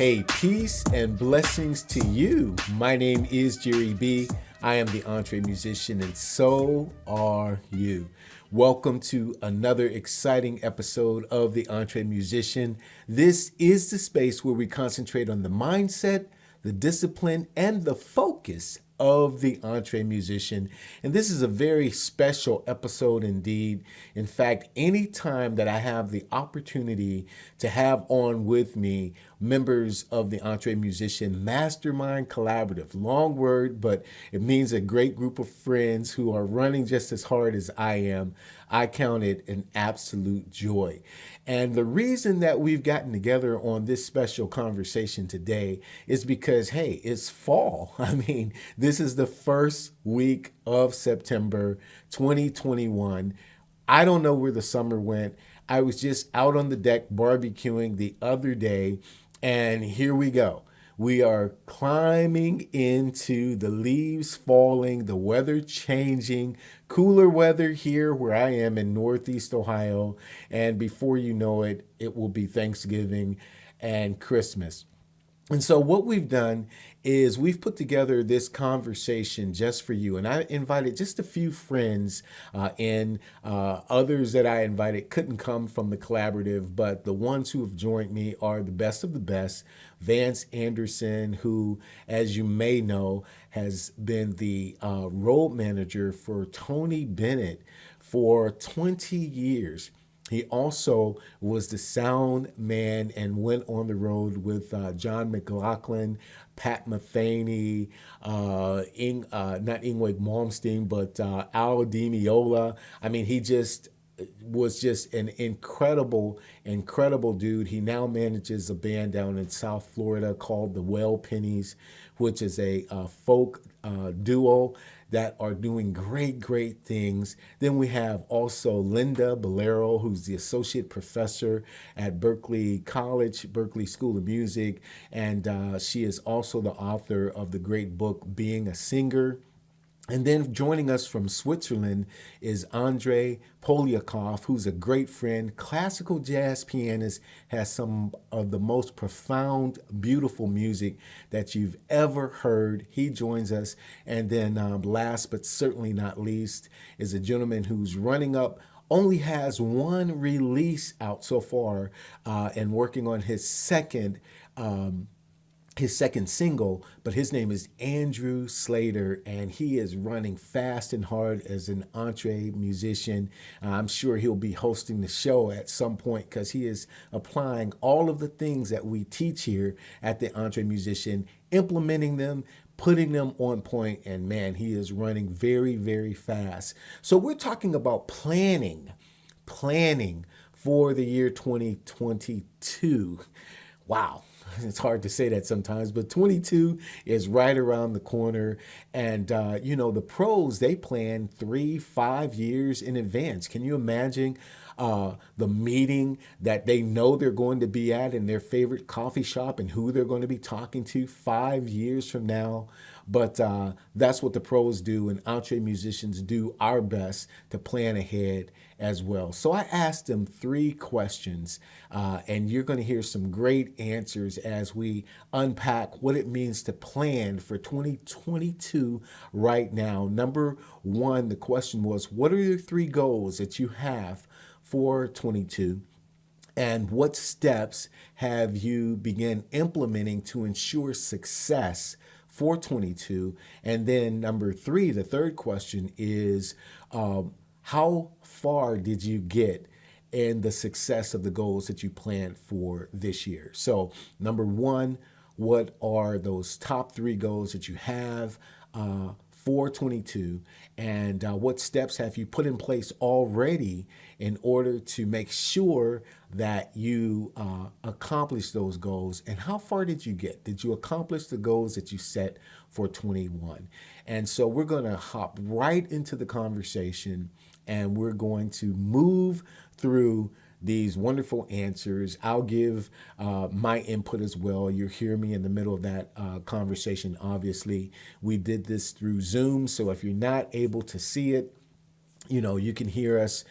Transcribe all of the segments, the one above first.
Hey, peace and blessings to you. My name is Jere B. I am the EntreMusician, and so are you. Welcome to another exciting episode of the EntreMusician. This is the space where we concentrate on the mindset, the discipline, and the focus of the EntreMusician. And this is a very special episode indeed. In fact, anytime that I have the opportunity to have on with me members of the EntreMusician Mastermind Collaborative, long word, but it means a great group of friends who are running just as hard as I am, I count it an absolute joy. And the reason that we've gotten together on this special conversation today is because, hey, it's fall. I mean, this is the first week of September 2021. I don't know where the summer went. I was just out on the deck barbecuing the other day, and here we go. We are climbing into the leaves falling, the weather changing, cooler weather here where I am in Northeast Ohio. And before you know it, it will be Thanksgiving and Christmas. And so what we've done is we've put together this conversation just for you. And I invited just a few friends others that I invited couldn't come from the collaborative, but the ones who have joined me are the best of the best. Vance Anderson, who, as you may know, has been the road manager for Tony Bennett for 20 years. He also was the sound man and went on the road with John McLaughlin, Pat Metheny, not Ingrid Malmsteen, but Al Di Meola. I mean, he just was just an incredible dude. He now manages a band down in South Florida called the Well Pennies, which is a folk duo that are doing great things. Then we have also Linda Balliro, who's the associate professor at Berklee College, Berklee School of Music, and she is also the author of the great book, Being a Singer. And then joining us from Switzerland is Andrei Poliakov, who's a great friend, classical jazz pianist, has some of the most profound, beautiful music that you've ever heard. He joins us. And then last but certainly not least is a gentleman who's only has one release out so far and working on his second single, but his name is Andrew Slater, and he is running fast and hard as an EntreMusician. I'm sure he'll be hosting the show at some point because he is applying all of the things that we teach here at the EntreMusician, implementing them, putting them on point, and man, he is running very fast. So we're talking about planning for the year 2022. Wow. It's hard to say that sometimes, but 22 is right around the corner. And, the pros, they plan 3-5 years in advance. Can you imagine the meeting that they know they're going to be at in their favorite coffee shop and who they're going to be talking to 5 years from now? But that's what the pros do, and EntreMusicians do our best to plan ahead as well. So I asked them 3 questions, and you're going to hear some great answers as we unpack what it means to plan for 2022 right now. Number 1, the question was, what are your 3 goals that you have for 22? And what steps have you begun implementing to ensure success for 22? And then number 3, the third question is, how far did you get in the success of the goals that you planned for this year? So number 1, what are those top 3 goals that you have for 22, and what steps have you put in place already in order to make sure that you accomplish those goals? And how far did you get? Did you accomplish the goals that you set for 21? And so we're going to hop right into the conversation, and we're going to move through these wonderful answers. I'll give my input as well. You'll hear me in the middle of that conversation. Obviously, we did this through Zoom, so if you're not able to see it, you can hear us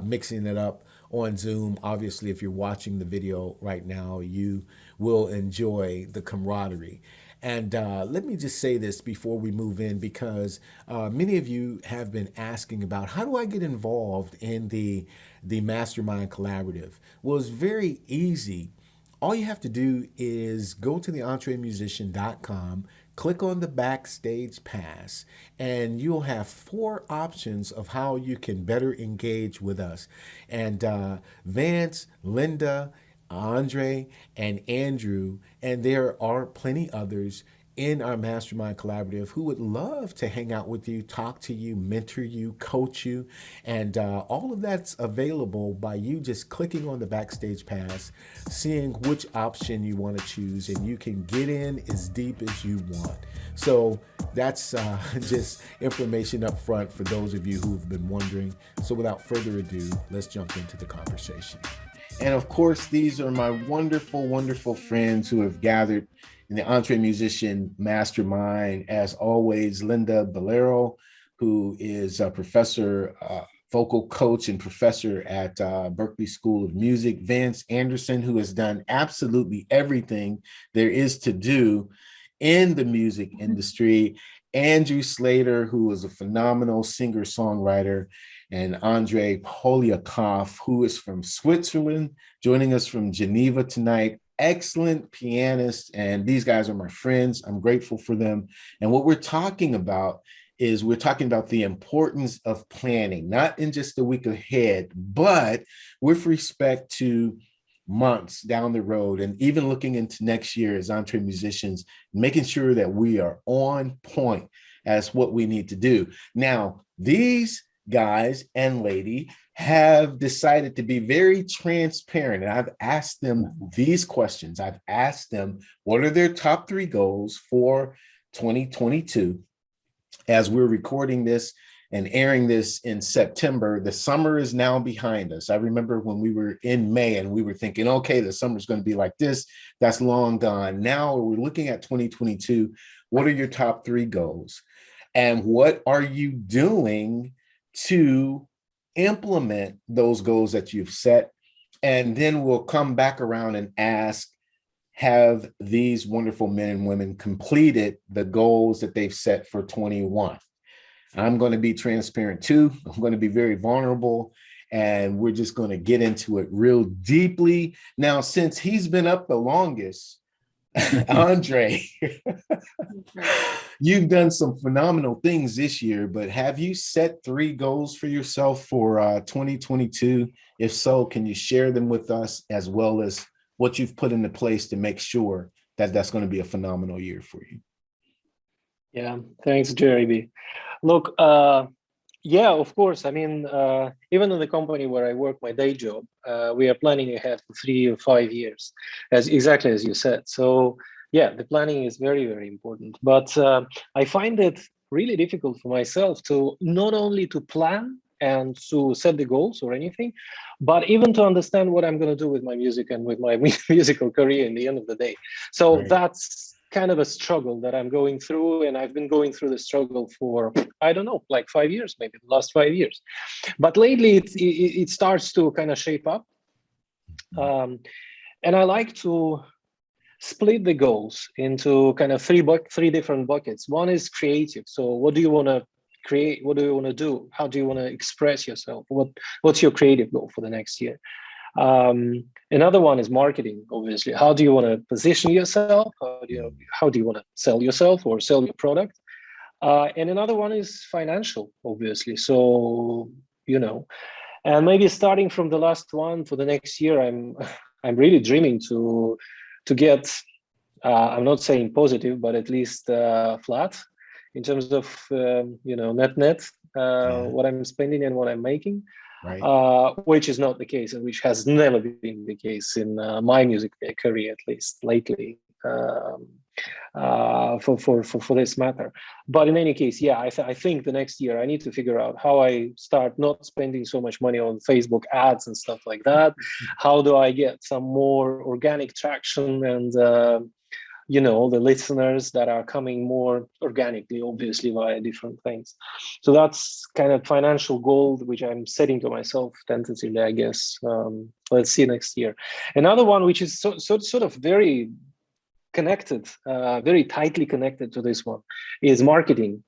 mixing it up on Zoom. Obviously, if you're watching the video right now, you will enjoy the camaraderie. And let me just say this before we move in, because many of you have been asking about how do I get involved in the Mastermind Collaborative? Well, it's very easy. All you have to do is go to the EntreMusician.com, click on the Backstage Pass, and you'll have 4 options of how you can better engage with us. And Vance, Linda, Andrei, and Andrew, and there are plenty others in our Mastermind Collaborative who would love to hang out with you, talk to you, mentor you, coach you. And all of that's available by you just clicking on the Backstage Pass, seeing which option you want to choose, and you can get in as deep as you want. So that's just information up front for those of you who've been wondering. So without further ado, let's jump into the conversation. And of course, these are my wonderful, wonderful friends who have gathered in the EntreMusician Mastermind. As always, Linda Balliro, who is a professor, vocal coach and professor at Berklee School of Music. Vance Anderson, who has done absolutely everything there is to do in the music industry. Andrew Slater, who is a phenomenal singer-songwriter, and Andrei Poliakov, who is from Switzerland, joining us from Geneva tonight. Excellent pianist, and these guys are my friends. I'm grateful for them. And what we're talking about is we're talking about the importance of planning, not in just the week ahead, but with respect to months down the road, and even looking into next year as EntreMusicians, making sure that we are on point as what we need to do. Now, these guys and lady have decided to be very transparent. And I've asked them these questions. I've asked them, what are their top 3 goals for 2022? As we're recording this and airing this in September, the summer is now behind us. I remember when we were in May and we were thinking, okay, the summer's going to be like this. That's long gone. Now we're looking at 2022. What are your top 3 goals? And what are you doing to implement those goals that you've set? And then we'll come back around and ask, have these wonderful men and women completed the goals that they've set for 21? I'm going to be transparent too. I'm going to be very vulnerable, and we're just going to get into it real deeply. Now, since he's been up the longest, Andrei, you've done some phenomenal things this year, but have you set 3 goals for yourself for 2022? If so, can you share them with us, as well as what you've put into place to make sure that that's going to be a phenomenal year for you? Yeah, thanks, Jere. Look, yeah, of course. I mean, even in the company where I work, my day job, we are planning ahead for 3 or 5 years, exactly as you said. So yeah, the planning is very, very important. But I find it really difficult for myself to not only to plan and to set the goals or anything, but even to understand what I'm going to do with my music and with my musical career in the end of the day. So Right. That's kind of a struggle that I'm going through, and I've been going through the struggle for, I don't know, like 5 years, maybe the last 5 years. But lately it starts to kind of shape up. And I like to split the goals into kind of 3 different buckets. One is creative. So what do you want to create? What do you want to do? How do you want to express yourself? What's your creative goal for the next year? Another one is marketing, obviously. How do you want to position yourself? How do you want to sell yourself or sell your product? And another one is financial, obviously. So, and maybe starting from the last one for the next year, I'm really dreaming to get, I'm not saying positive, but at least flat in terms of, net, what I'm spending and what I'm making. Right. Which is not the case, and which has never been the case in my music career, at least lately, for this matter. But in any case, yeah, I think the next year I need to figure out how I start not spending so much money on Facebook ads and stuff like that. How do I get some more organic traction and the listeners that are coming more organically, obviously via different things. So that's kind of financial goal which I'm setting to myself tentatively, I guess. Let's see next year. Another one which is sort of very connected, very tightly connected to this one, is marketing.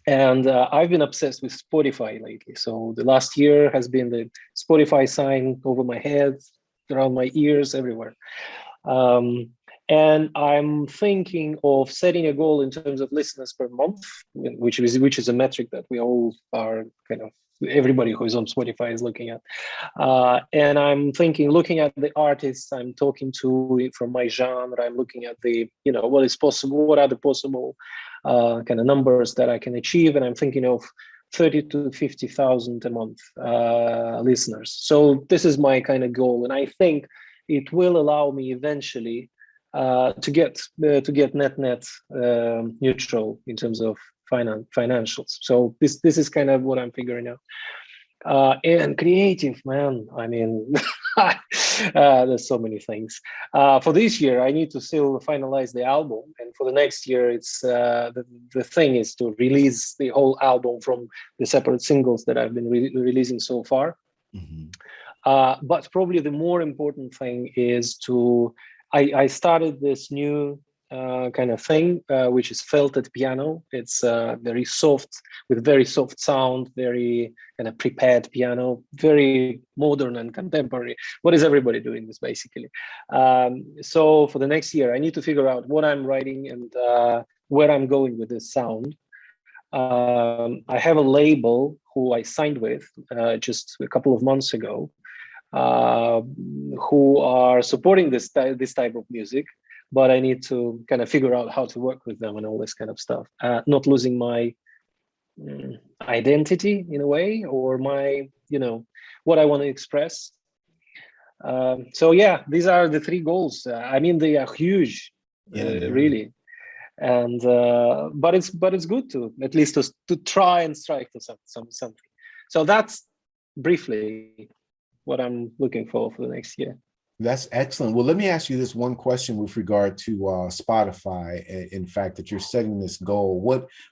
And I've been obsessed with Spotify lately. So the last year has been the Spotify sign over my head, around my ears, everywhere. And I'm thinking of setting a goal in terms of listeners per month, which is a metric that we all are kind of, everybody who is on Spotify is looking at. And I'm thinking, looking at the artists I'm talking to from my genre, I'm looking at the, what is possible, what are the possible kind of numbers that I can achieve. And I'm thinking of 30 to 50,000 a month listeners. So this is my kind of goal. And I think it will allow me eventually to get net neutral in terms of financials. So this is kind of what I'm figuring out. And creative, man, I mean, there's so many things. For this year, I need to still finalize the album, and for the next year, it's the thing is to release the whole album from the separate singles that I've been releasing so far. But probably the more important thing is I started this new kind of thing, which is felted piano. It's very soft, with very soft sound, very kind of prepared piano, very modern and contemporary. What is everybody doing this, basically? So for the next year, I need to figure out what I'm writing and where I'm going with this sound. I have a label who I signed with just a couple of months ago, who are supporting this type of music, but I need to kind of figure out how to work with them and all this kind of stuff, not losing my identity in a way, or my, what I want to express. So yeah, these are the three goals. I mean, they are huge, really. And but it's good to at least to try and strike to something. So that's briefly what I'm looking for the next year. That's excellent. Well, let me ask you this one question with regard to Spotify. In fact, that you're setting this goal.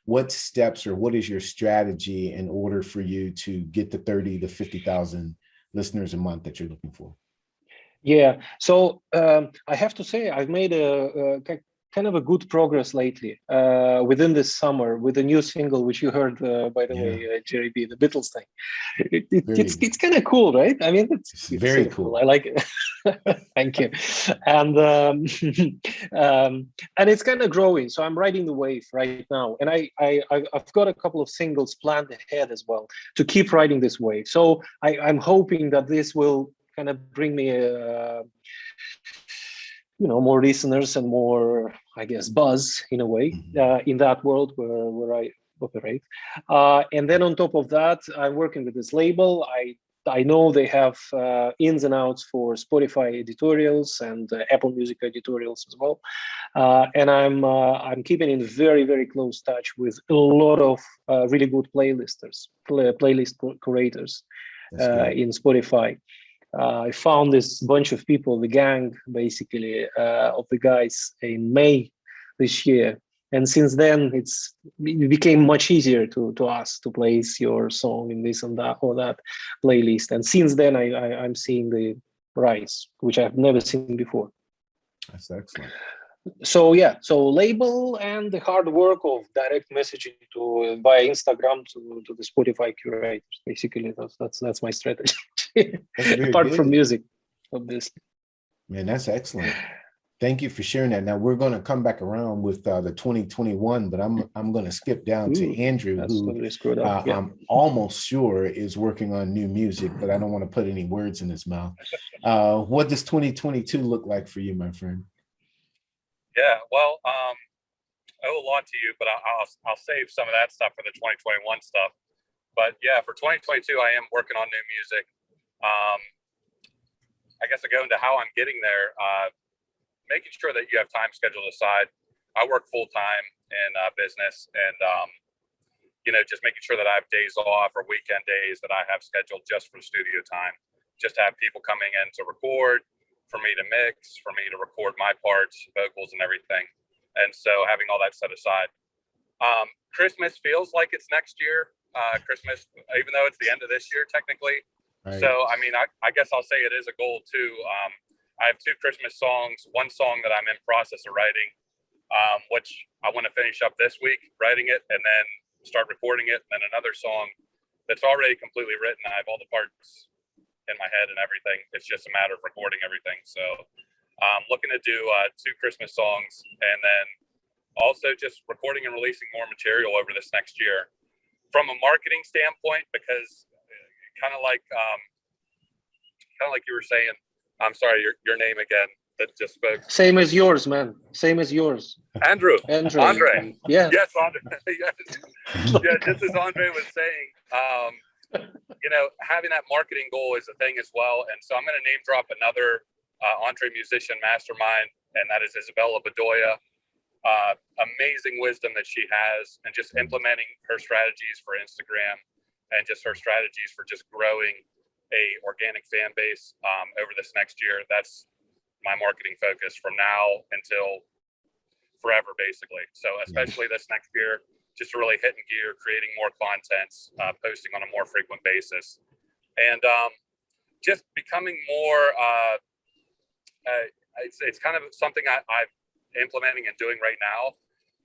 What steps, or what is your strategy in order for you to get the 30 to 50,000 listeners a month that you're looking for? Yeah. So I have to say I've made a kind of a good progress lately within this summer with a new single, which you heard, by the way, Jere, the Beatles thing. It's kind of cool, right? I mean, it's very cool. I like it. Thank you. And and it's kind of growing. So I'm riding the wave right now, and I've got a couple of singles planned ahead as well to keep riding this wave. So I'm hoping that this will kind of bring me more listeners and more, I guess, buzz in a way, in that world where I operate. And then on top of that, I'm working with this label. I know they have ins and outs for Spotify editorials and Apple Music editorials as well. And I'm keeping in very, very close touch with a lot of really good playlist curators in Spotify. I found this bunch of people, the gang, basically, of the guys in May this year. And since then, it became much easier to ask to place your song in this and that or that playlist. And since then, I'm seeing the rise, which I've never seen before. That's excellent. So yeah, so label and the hard work of direct messaging via Instagram to the Spotify curators. Basically, that's my strategy. Apart from music, obviously. Man, that's excellent. Thank you for sharing that. Now we're going to come back around with the 2021, but I'm going to skip down to Andrew, who totally screwed up. I'm almost sure is working on new music, but I don't want to put any words in his mouth. What does 2022 look like for you, my friend? Yeah, well, I owe a lot to you, but I'll save some of that stuff for the 2021 stuff. But yeah, for 2022, I am working on new music. I guess I go into how I'm getting there. Making sure that you have time scheduled aside. I work full time in business, and just making sure that I have days off or weekend days that I have scheduled just for studio time, just to have people coming in to record, for me to mix, for me to record my parts, vocals and everything. And so having all that set aside. Christmas feels like it's next year. Christmas, even though it's the end of this year, technically. Right. So, I mean, I guess I'll say it is a goal too. I have 2 Christmas songs, one song that I'm in process of writing, which I want to finish up this week, writing it, and then start recording it. And then another song that's already completely written. I have all the parts in my head and everything. It's just a matter of recording everything. So looking to do 2 Christmas songs, and then also just recording and releasing more material over this next year. From a marketing standpoint, because kind of like you were saying, I'm sorry, your name again that just spoke. Same as yours, man. Same as yours. Andre. Yeah. Yes, Andre. Yes. Yeah, just as Andre was saying, having that marketing goal is a thing as well. And so I'm going to name drop another EntreMusician mastermind, and that is Isabella Bedoya. Amazing wisdom that she has, and just implementing her strategies for Instagram and just her strategies for just growing a organic fan base over this next year. That's my marketing focus from now until forever, basically. So especially this next year, just really hitting gear, creating more content, posting on a more frequent basis, and just becoming more it's kind of something I've implementing and doing right now,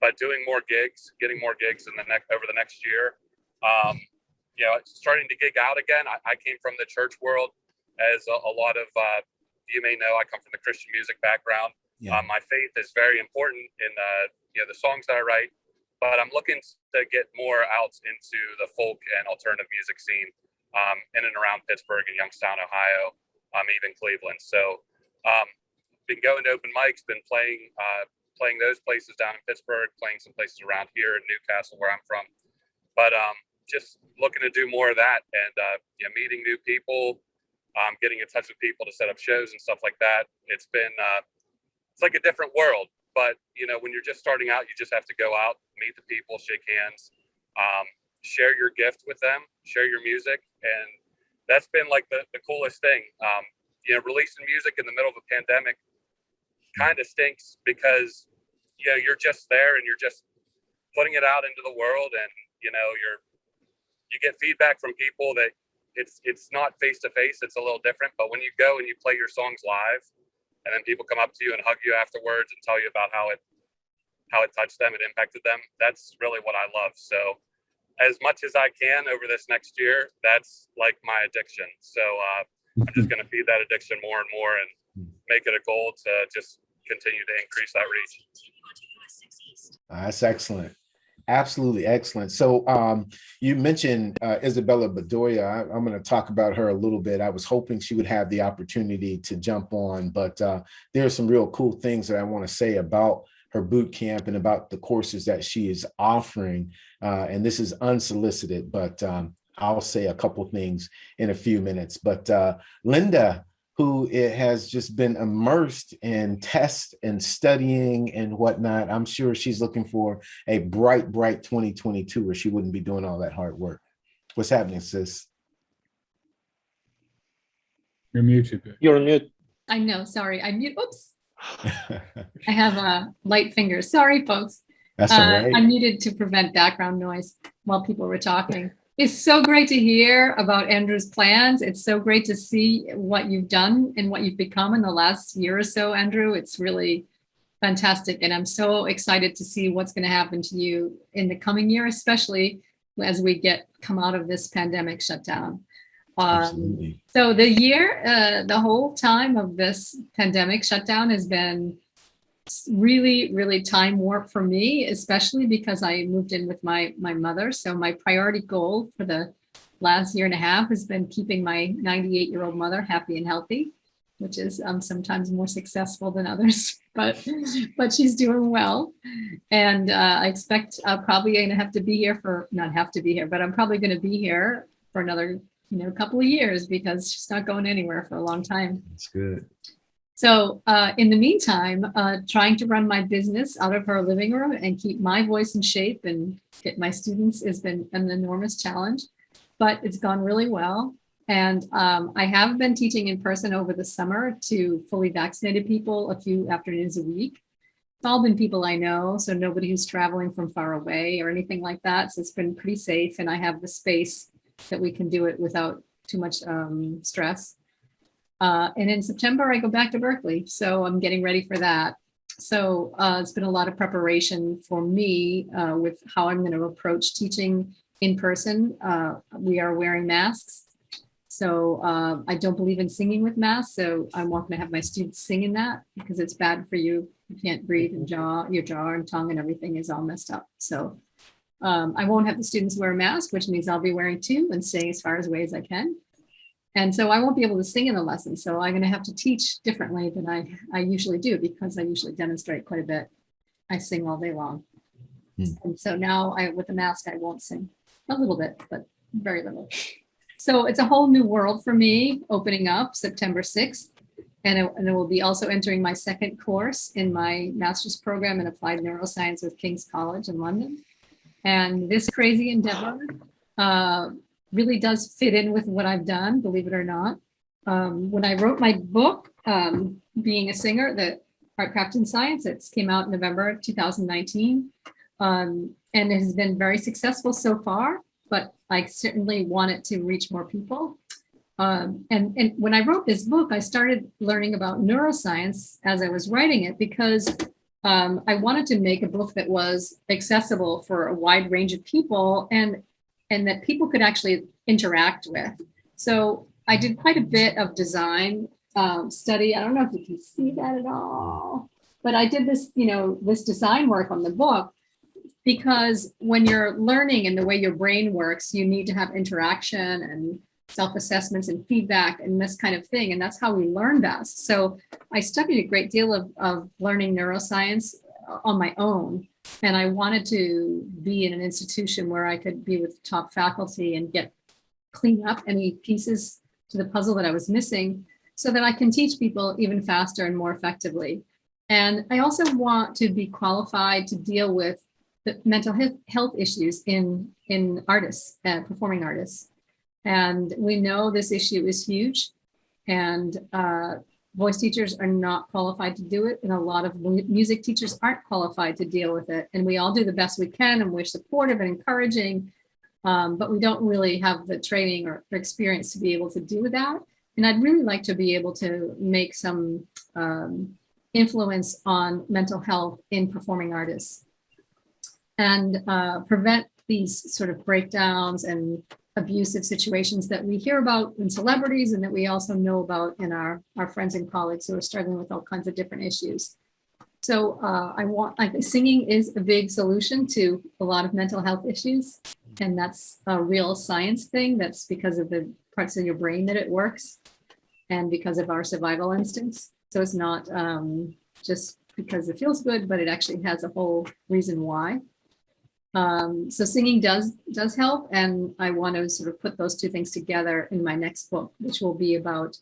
but doing more gigs, getting more gigs over the next year. Starting to gig out again. I came from the church world, as a lot of you may know. I come from the Christian music background. Yeah. My faith is very important in the songs that I write, but I'm looking to get more out into the folk and alternative music scene in and around Pittsburgh and Youngstown, Ohio, even Cleveland. So been going to open mics, been playing those places down in Pittsburgh, playing some places around here in Newcastle where I'm from, but just looking to do more of that, and meeting new people, getting in touch with people to set up shows and stuff like that. It's been it's like a different world, but when you're just starting out, you just have to go out, meet the people, shake hands, share your gift with them, share your music, and that's been like the coolest thing. Releasing music in the middle of a pandemic kind of stinks, because you're just there and you're just putting it out into the world, and you get feedback from people that it's not face to face, it's a little different. But when you go and you play your songs live, and then people come up to you and hug you afterwards and tell you about how it touched them, it impacted them, that's really what I love. So as much as I can over this next year, that's like my addiction. So I'm just going to feed that addiction more and more, and make it a goal to just continue to increase that reach. That's excellent. Absolutely excellent. So you mentioned Isabella Bedoya. I'm going to talk about her a little bit. I was hoping she would have the opportunity to jump on, but there are some real cool things that I want to say about her boot camp and about the courses that she is offering. And this is unsolicited, but I'll say a couple things in a few minutes. But Linda, who has just been immersed in tests and studying and whatnot, I'm sure she's looking for a bright 2022 where she wouldn't be doing all that hard work. What's happening, sis? You're muted. You're on mute. I know, sorry, I mute, oops. I have light fingers, sorry folks. That's all right. I muted to prevent background noise while people were talking. It's so great to hear about Andrew's plans. It's so great to see what you've done and what you've become in the last year or so, Andrew. It's really fantastic. And I'm so excited to see what's going to happen to you in the coming year, especially as we come out of this pandemic shutdown. So the year, the whole time of this pandemic shutdown has been really, really time warp for me, especially because I moved in with my mother. So my priority goal for the last year and a half has been keeping my 98-year-old mother happy and healthy, which is sometimes more successful than others, but she's doing well. And I expect I'm probably going to have to be here but I'm probably going to be here for another couple of years, because she's not going anywhere for a long time. That's good. So in the meantime, trying to run my business out of her living room and keep my voice in shape and get my students has been an enormous challenge, but it's gone really well. And I have been teaching in person over the summer to fully vaccinated people a few afternoons a week. It's all been people I know, so nobody who's traveling from far away or anything like that. So it's been pretty safe, and I have the space that we can do it without too much stress. And in September, I go back to Berklee, so I'm getting ready for that. So it's been a lot of preparation for me with how I'm going to approach teaching in person. We are wearing masks. So I don't believe in singing with masks. So I'm not going to have my students sing in that because it's bad for you. You can't breathe, and your jaw and tongue and everything is all messed up. So I won't have the students wear a mask, which means I'll be wearing two and staying as far away as I can. And so I won't be able to sing in the lesson. So I'm going to have to teach differently than I usually do, because I usually demonstrate quite a bit. I sing all day long. And so now with the mask, I won't sing. A little bit, but very little. So it's a whole new world for me, opening up September 6th. And it will be also entering my second course in my master's program in applied neuroscience with King's College in London. And this crazy endeavor really does fit in with what I've done, believe it or not. When I wrote my book, Being a Singer, the Art, Craft, and Science, it came out in November of 2019. And it has been very successful so far, but I certainly want it to reach more people. And when I wrote this book, I started learning about neuroscience as I was writing it, because I wanted to make a book that was accessible for a wide range of people and that people could actually interact with. So I did quite a bit of design study. I don't know if you can see that at all, but I did this, this design work on the book, because when you're learning and the way your brain works, you need to have interaction and self-assessments and feedback and this kind of thing. And that's how we learn best. So I studied a great deal of learning neuroscience on my own. And I wanted to be in an institution where I could be with top faculty and clean up any pieces to the puzzle that I was missing, so that I can teach people even faster and more effectively. And I also want to be qualified to deal with the mental health issues in artists, performing artists. And we know this issue is huge, and voice teachers are not qualified to do it. And a lot of music teachers aren't qualified to deal with it. And we all do the best we can, and we're supportive and encouraging, but we don't really have the training or experience to be able to do that. And I'd really like to be able to make some influence on mental health in performing artists, and prevent these sort of breakdowns and abusive situations that we hear about in celebrities, and that we also know about in our friends and colleagues who are struggling with all kinds of different issues. So I think singing is a big solution to a lot of mental health issues. And that's a real science thing. That's because of the parts of your brain that it works, and because of our survival instincts. So it's not just because it feels good, but it actually has a whole reason why. So singing does help, and I want to sort of put those two things together in my next book, which will be about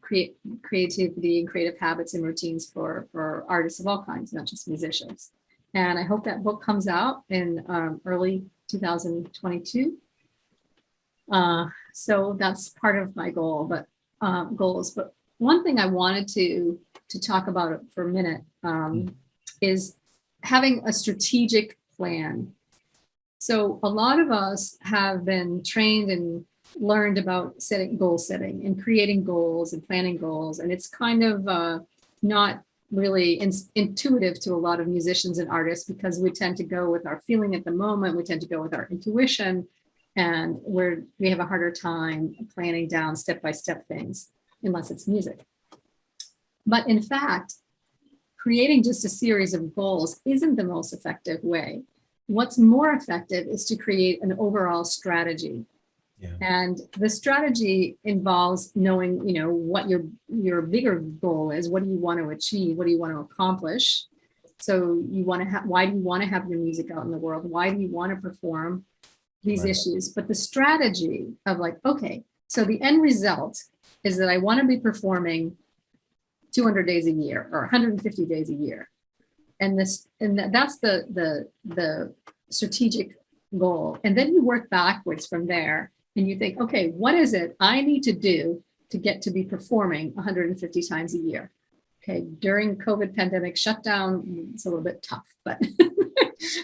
creativity and creative habits and routines for artists of all kinds, not just musicians. And I hope that book comes out in early 2022. So that's part of my goals. But one thing I wanted to talk about for a minute is having a strategic plan. So a lot of us have been trained and learned about goal setting and creating goals and planning goals. And it's kind of not really intuitive to a lot of musicians and artists, because we tend to go with our feeling at the moment. We tend to go with our intuition, and we have a harder time planning down step-by-step things, unless it's music. But in fact, creating just a series of goals isn't the most effective way. What's more effective is to create an overall strategy. Yeah. And the strategy involves knowing, what your bigger goal is. What do you want to achieve? What do you want to accomplish? So why do you want to have your music out in the world? Why do you want to perform these issues? But the strategy of okay, so the end result is that I want to be performing 200 days a year or 150 days a year. And that's the strategic goal. And then you work backwards from there, and you think, okay, what is it I need to do to get to be performing 150 times a year? Okay, during COVID pandemic shutdown, it's a little bit tough, but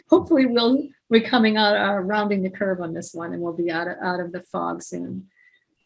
hopefully we're coming out, rounding the curve on this one, and we'll be out of the fog soon.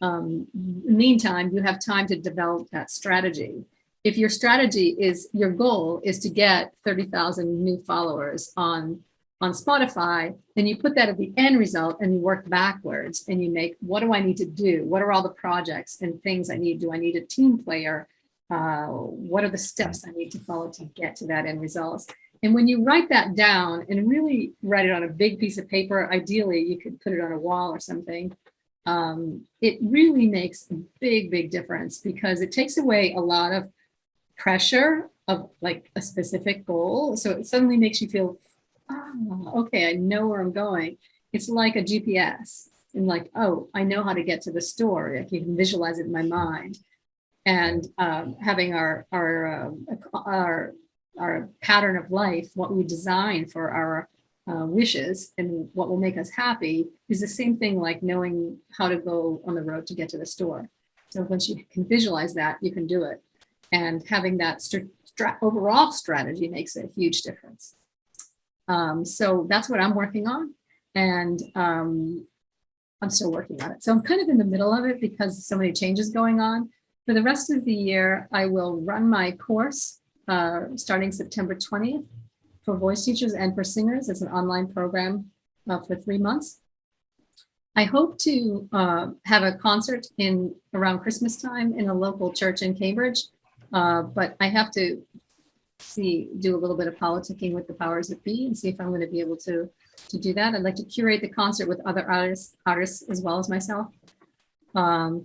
Meantime, you have time to develop that strategy. If your strategy is, your goal is to get 30,000 new followers on Spotify, then you put that at the end result and you work backwards and you make, what do I need to do? What are all the projects and things I need? Do I need a team player? What are the steps I need to follow to get to that end result? And when you write that down and really write it on a big piece of paper, ideally you could put it on a wall or something. It really makes a big difference, because it takes away a lot of pressure of like a specific goal. So it suddenly makes you feel, oh, okay, I know where I'm going. It's like a GPS, and like, oh, I know how to get to the store. Like, you can visualize it in my mind. And having our pattern of life, what we design for our wishes and what will make us happy, is the same thing like knowing how to go on the road to get to the store. So once you can visualize that, you can do it. And having that overall strategy makes a huge difference. So that's what I'm working on. And I'm still working on it. So I'm kind of in the middle of it because so many changes going on. For the rest of the year, I will run my course starting September 20th for voice teachers and for singers. It's an online program for 3 months. I hope to have a concert around Christmas time in a local church in Cambridge, but I have to do a little bit of politicking with the powers that be and see if I'm going to be able to do that. I'd like to curate the concert with other artists as well as myself. Like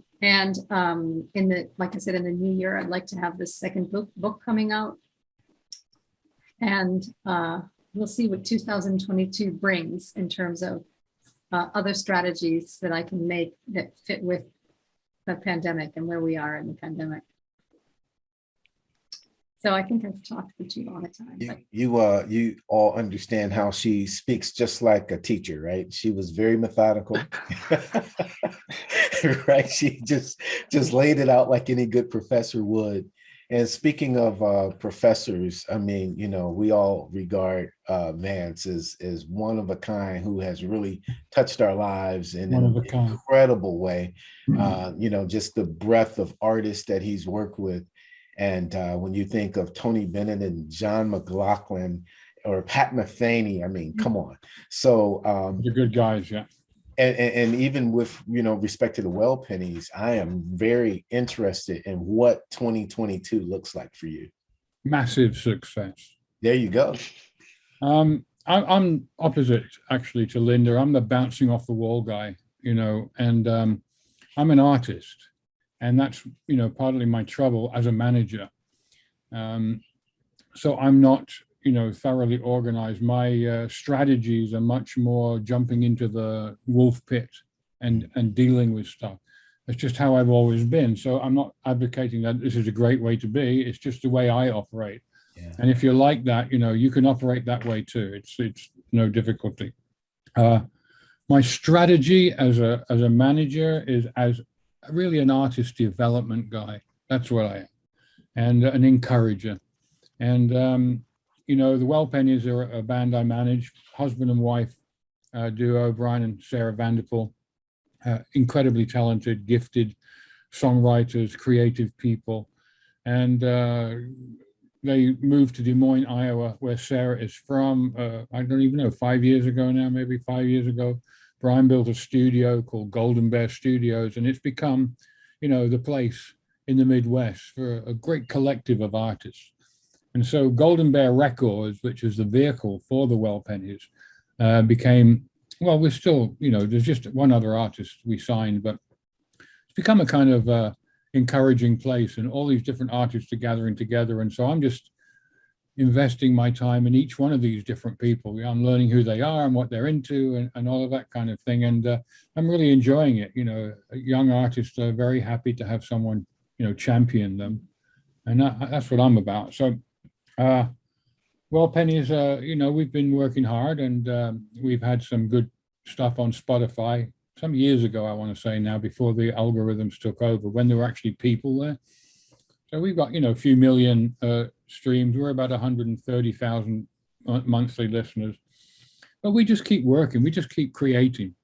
I said, in the new year, I'd like to have this second book coming out. And we'll see what 2022 brings in terms of other strategies that I can make that fit with the pandemic and where we are in the pandemic. So I think I've talked for too long a time. You all understand how she speaks just like a teacher, right? She was very methodical, right? She just laid it out like any good professor would. And speaking of professors, I mean, you know, we all regard Vance as one of a kind who has really touched our lives in an incredible way. You know, just the breadth of artists that he's worked with. And when you think of Tony Bennett and John McLaughlin or Pat Metheny, I mean, come on. So they're good guys, yeah. And even with, you know, respect to the Well Pennies, I am very interested in what 2022 looks like for you. Massive success. There you go. I'm opposite actually to Linda. I'm the bouncing off the wall guy, you know, and I'm an artist. And that's, you know, partly my trouble as a manager. So I'm not, you know, thoroughly organized. My strategies are much more jumping into the wolf pit and dealing with stuff. That's just how I've always been. So I'm not advocating that this is a great way to be. It's just the way I operate. Yeah. And if you're like that, you know, you can operate that way too. It's no difficulty. My strategy as a manager is as really an artist development guy. That's what I am, and an encourager. And you know, the Well Pennies are a band I manage, husband and wife duo, Brian and Sarah Vanderpool, incredibly talented, gifted songwriters, creative people. And they moved to Des Moines, Iowa, where Sarah is from, I don't even know, 5 years ago now, maybe 5 years ago. Brian built a studio called Golden Bear Studios, and it's become, you know, the place in the Midwest for a great collective of artists. And so Golden Bear Records, which is the vehicle for the Well Pennies, became, well, we're still, you know, there's just one other artist we signed, but it's become a kind of encouraging place, and all these different artists are gathering together. And so I'm just investing my time in each one of these different people. I'm learning who they are and what they're into and all of that kind of thing. And I'm really enjoying it. You know, young artists are very happy to have someone, you know, champion them. And that's what I'm about. So, Well Pennies, you know, we've been working hard, and we've had some good stuff on Spotify, some years ago, I want to say now, before the algorithms took over, when there were actually people there. So we've got, a few million streams. We're about 130,000 monthly listeners. But we just keep working. We just keep creating.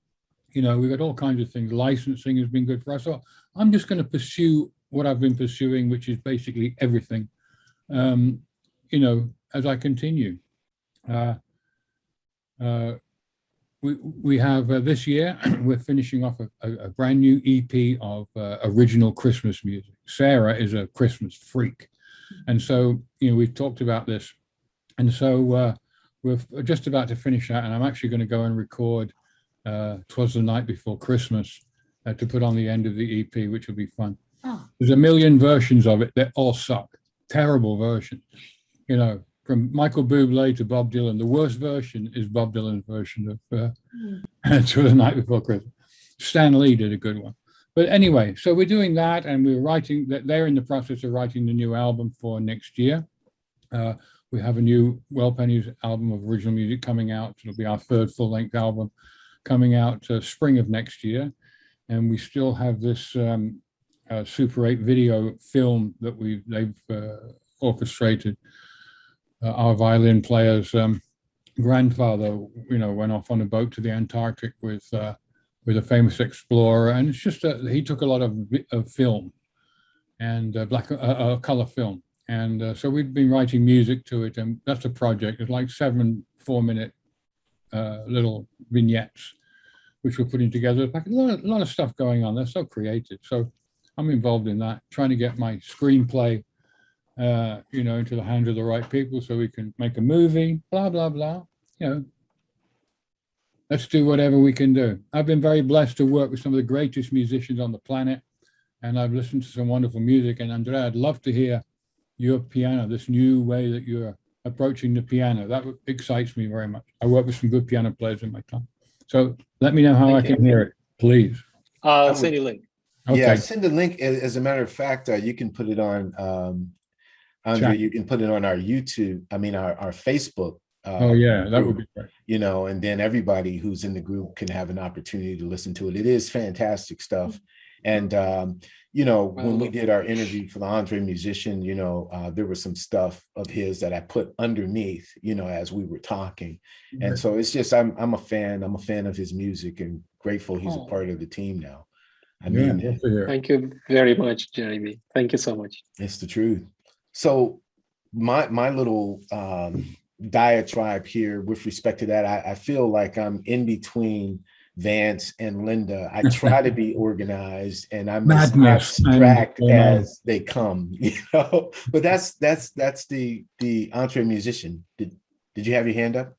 We've got all kinds of things. Licensing has been good for us. So I'm just going to pursue what I've been pursuing, which is basically everything, as I continue. We have this year, we're finishing off a brand new EP of original Christmas music. Sarah is a Christmas freak. And so, we've talked about this. And so we're just about to finish that. And I'm actually going to go and record 'Twas the Night Before Christmas to put on the end of the EP, which will be fun. Oh. There's a million versions of it that all suck. Terrible versions, from Michael Bublé to Bob Dylan. The worst version is Bob Dylan's version of "Twas the Night Before Christmas." Stan Lee did a good one. But anyway, so we're doing that, and we're writing that. They're in the process of writing the new album for next year. We have a new Well Pennies album of original music coming out. It'll be our third full-length album coming out spring of next year. And we still have this Super 8 video film that they've orchestrated. Our violin player's grandfather, went off on a boat to the Antarctic with a famous explorer, and it's just he took a lot of film and color film, and so we've been writing music to it, and that's a project. It's like 7 4-minute little vignettes, which we're putting together. Like a lot of stuff going on. They're so creative. So I'm involved in that, trying to get my screenplay into the hands of the right people so we can make a movie, blah, blah, blah. Let's do whatever we can do. I've been very blessed to work with some of the greatest musicians on the planet, and I've listened to some wonderful music. And Andrei, I'd love to hear your piano, this new way that you're approaching the piano. That excites me very much. I work with some good piano players in my time. So let me know how I can hear it, please. Send you a link. Okay. Yeah, send the link. As a matter of fact, you can put it on, Andrei, you can put it on our YouTube, our Facebook. Oh yeah, that would be great. And then everybody who's in the group can have an opportunity to listen to it. It is fantastic stuff. And, when we did our interview for the EntreMusician, there was some stuff of his that I put underneath, as we were talking. And so it's just, I'm a fan of his music, and grateful he's a part of the team now. Thank you very much, Jeremy. Thank you so much. It's the truth. So my little diatribe here with respect to that, I feel like I'm in between Vance and Linda. I try to be organized, and I'm as abstract as they come, But that's the EntreMusician. Did you have your hand up?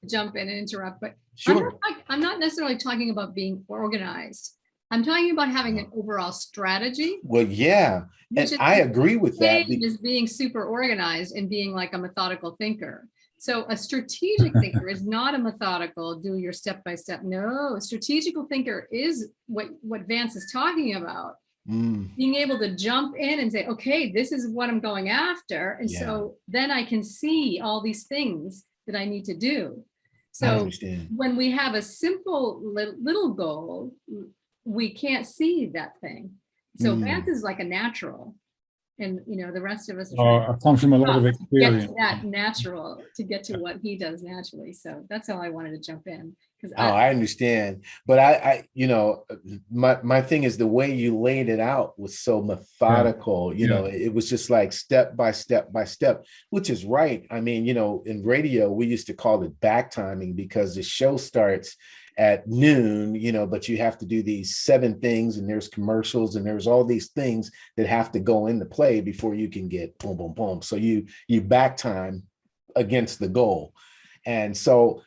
Jump in and interrupt, but sure. I'm not necessarily talking about being organized. I'm talking about having an overall strategy. Well, yeah, and I agree with that. Is being super organized and being like a methodical thinker. So a strategic thinker is not a methodical, do your step by step. No, a strategical thinker is what Vance is talking about. Being able to jump in and say, okay, this is what I'm going after. And so then I can see all these things that I need to do. So when we have a simple little goal, we can't see that thing. So Vance is like a natural, and the rest of us are comes from a lot of experience. Get to that natural to get to what he does naturally. So that's how I wanted to jump in. I understand, but I my thing is the way you laid it out was so methodical. It was just like step by step by step, which is right. In radio we used to call it back timing because the show starts at noon, but you have to do these 7 things, and there's commercials, and there's all these things that have to go into play before you can get boom, boom, boom. So you back time against the goal. And so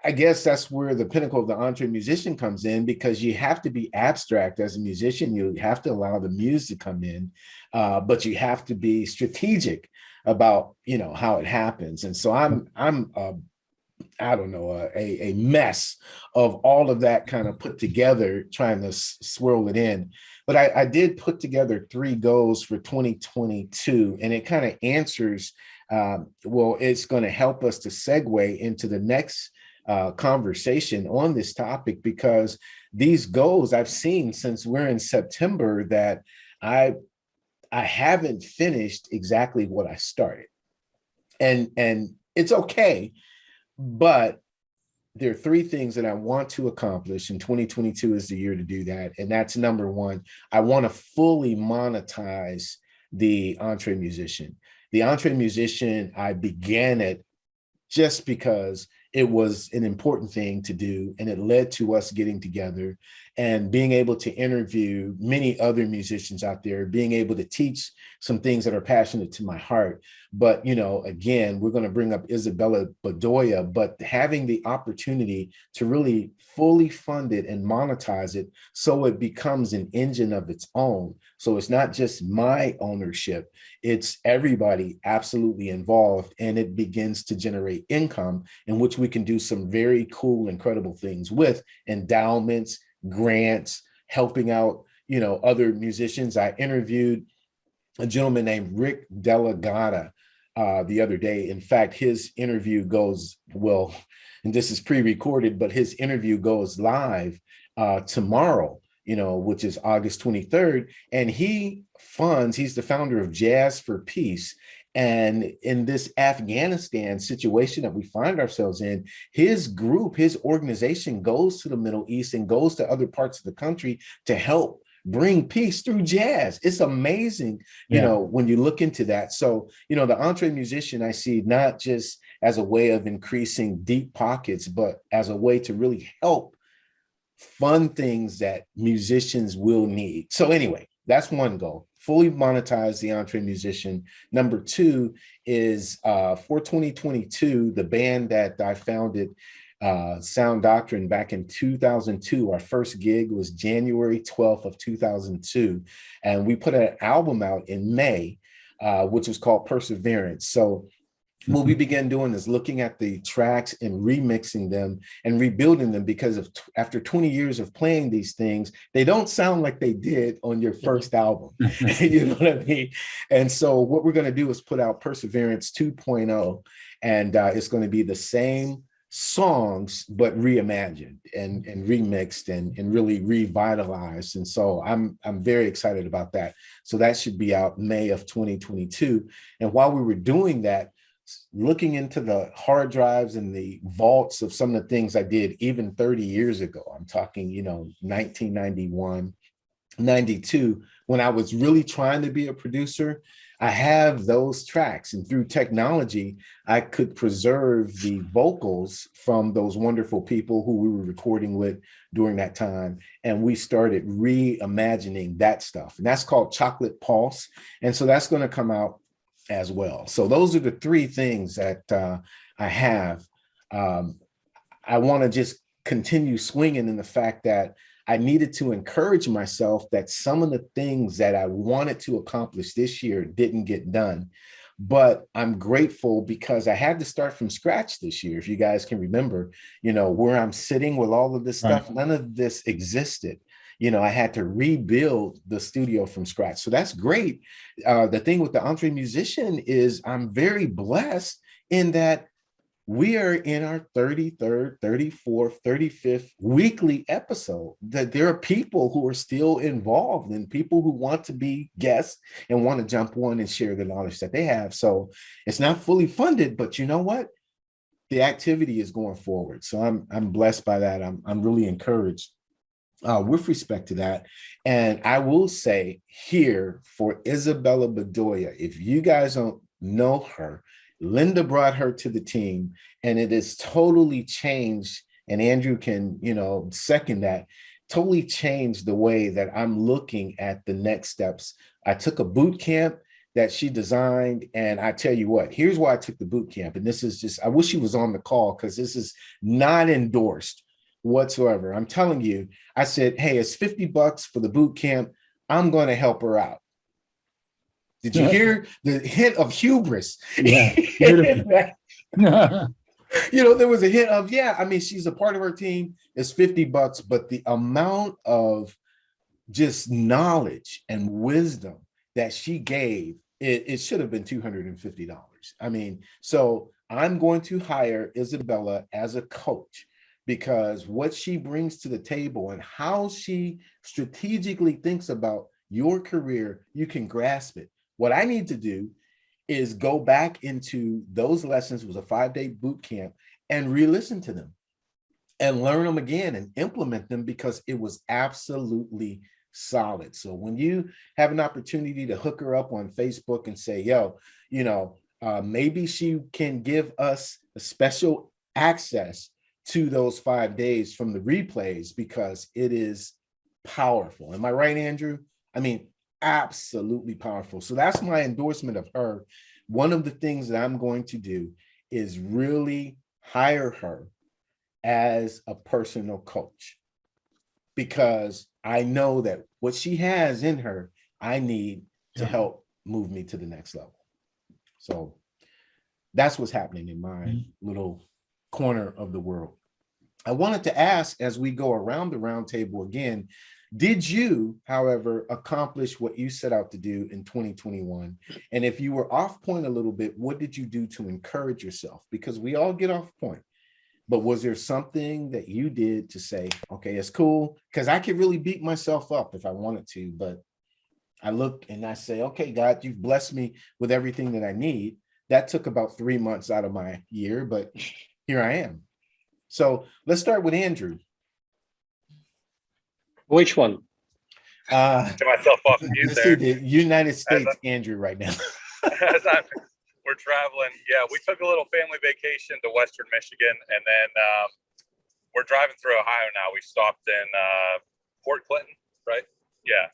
I guess that's where the pinnacle of the EntreMusician comes in, because you have to be abstract as a musician. You have to allow the muse to come in, but you have to be strategic about, how it happens. And so I'm a mess of all of that kind of put together, trying to swirl it in. But I did put together 3 goals for 2022, and it kind of answers, it's going to help us to segue into the next conversation on this topic, because these goals I've seen since we're in September that I haven't finished exactly what I started. And it's okay, but there are three things that I want to accomplish, and 2022 is the year to do that. And that's number one, I want to fully monetize the EntreMusician. The EntreMusician, I began it just because it was an important thing to do, and it led to us getting together and being able to interview many other musicians out there, being able to teach some things that are passionate to my heart. But, you know, again, we're going to bring up Isabella Bedoya, but having the opportunity to really fully fund it and monetize it so it becomes an engine of its own. So it's not just my ownership, it's everybody absolutely involved, and it begins to generate income in which we can do some very cool, incredible things with endowments, grants, helping out, you know, other musicians. I interviewed a gentleman named Rick Delagata the other day. In fact, his interview goes, well, and this is pre-recorded, but his interview goes live tomorrow, you know, which is August 23rd. And he's the founder of Jazz for Peace. And in this Afghanistan situation that we find ourselves in, his group, his organization goes to the Middle East and goes to other parts of the country to help bring peace through jazz. It's amazing, you know, when you look into that. So, you know, the EntreMusician I see not just as a way of increasing deep pockets, but as a way to really help fund things that musicians will need. So anyway, that's one goal. Fully monetize the EntreMusician. Number two is for 2022, the band that I founded, Sound Doctrine, back in 2002. Our first gig was January 12th of 2002. And we put an album out in May, which was called Perseverance. So what we began doing is looking at the tracks and remixing them and rebuilding them, because after 20 years of playing these things, they don't sound like they did on your first album. You know what I mean? And so what we're going to do is put out Perseverance 2.0, and it's going to be the same songs, but reimagined and remixed and really revitalized. And so I'm very excited about that. So that should be out May of 2022. And while we were doing that, looking into the hard drives and the vaults of some of the things I did even 30 years ago, I'm talking, you know, 1991, 92, when I was really trying to be a producer, I have those tracks. And through technology, I could preserve the vocals from those wonderful people who we were recording with during that time. And we started reimagining that stuff. And that's called Chocolate Pulse. And so that's going to come out as well. So those are the three things that I have. I want to just continue swinging in the fact that I needed to encourage myself that some of the things that I wanted to accomplish this year didn't get done. But I'm grateful because I had to start from scratch this year. If you guys can remember, you know, where I'm sitting with all of this stuff, none of this existed. You know, I had to rebuild the studio from scratch. So that's great. The thing with the EntreMusician is I'm very blessed in that we are in our 33rd, 34th, 35th weekly episode, that there are people who are still involved and people who want to be guests and want to jump on and share the knowledge that they have. So it's not fully funded, but you know what? The activity is going forward. So I'm blessed by that. I'm really encouraged with respect to that. And I will say here for Isabella Bedoya, if you guys don't know her, Linda brought her to the team, and it has totally changed, and Andrew can, you know, second that, totally changed the way that I'm looking at the next steps. I took a boot camp that she designed, and I tell you what, here's why I took the boot camp. And this is just, I wish she was on the call because this is not endorsed whatsoever. I'm telling you, I said, hey, it's $50 for the boot camp. I'm going to help her out. Did you hear the hint of hubris? Yeah. You know, there was a hint of, yeah, I mean, she's a part of our team. It's $50, but the amount of just knowledge and wisdom that she gave, it should have been $250. I mean, so I'm going to hire Isabella as a coach, because what she brings to the table and how she strategically thinks about your career, you can grasp it. What I need to do is go back into those lessons. It was a 5-day boot camp, and re-listen to them and learn them again and implement them, because it was absolutely solid. So when you have an opportunity to hook her up on Facebook and say, yo, maybe she can give us a special access to those 5 days from the replays, because it is powerful. Am I right, Andrew? I mean, absolutely powerful. So that's my endorsement of her. One of the things that I'm going to do is really hire her as a personal coach, because I know that what she has in her, I need to help move me to the next level. So that's what's happening in my little corner of the world. I wanted to ask, as we go around the round table again, did you, however, accomplish what you set out to do in 2021? And if you were off point a little bit, what did you do to encourage yourself? Because we all get off point. But was there something that you did to say, okay, it's cool? Because I could really beat myself up if I wanted to, but I look and I say, okay, God, you've blessed me with everything that I need. That took about 3 months out of my year, but here I am. So let's start with Andrew. Which one? To myself off mute Let's there. see the United States Andrew right now. We're traveling. Yeah, we took a little family vacation to Western Michigan, and then we're driving through Ohio now. We stopped in Port Clinton, right? Yeah,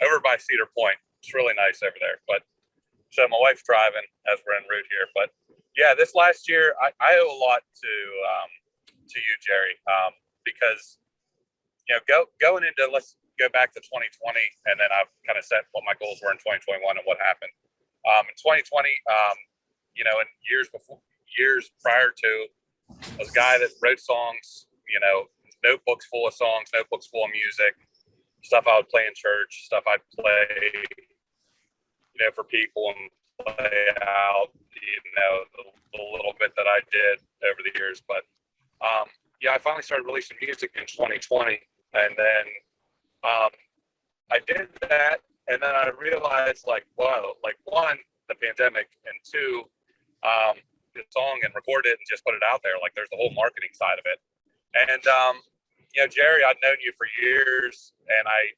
over by Cedar Point. It's really nice over there. But so my wife's driving as we're en route here. But yeah, this last year I owe a lot to you, Jere, because going into, let's go back to 2020, and then I've kind of set what my goals were in 2021 and what happened. In 2020, and years prior to, I was a guy that wrote songs, notebooks full of songs, notebooks full of music, stuff I would play in church, stuff I'd play, for people and play out, the little bit that I did over the years. But I finally started releasing music in 2020, and then I did that, and then I realized, one, the pandemic, and two, the song and record it and just put it out there. Like, there's the whole marketing side of it. And Jere, I'd known you for years, and I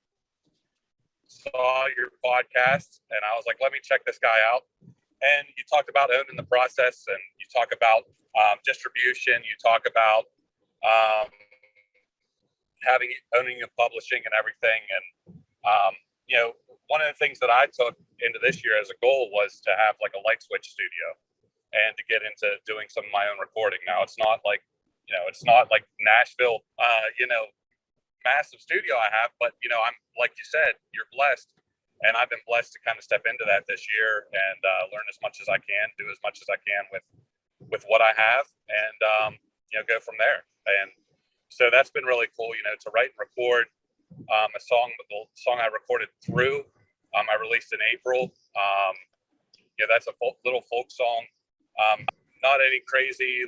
saw your podcast, and I was like, let me check this guy out. And you talked about owning the process, and you talk about distribution, you talk about owning and publishing and everything. And one of the things that I took into this year as a goal was to have like a light switch studio and to get into doing some of my own recording. Now, it's not like Nashville, massive studio I have, but I'm, like you said, you're blessed, and I've been blessed to kind of step into that this year and learn as much as I can, do as much as I can with what I have, and go from there. And so that's been really cool, to write and record a song. The song I recorded through, I released in April. That's a little folk song. Not any crazy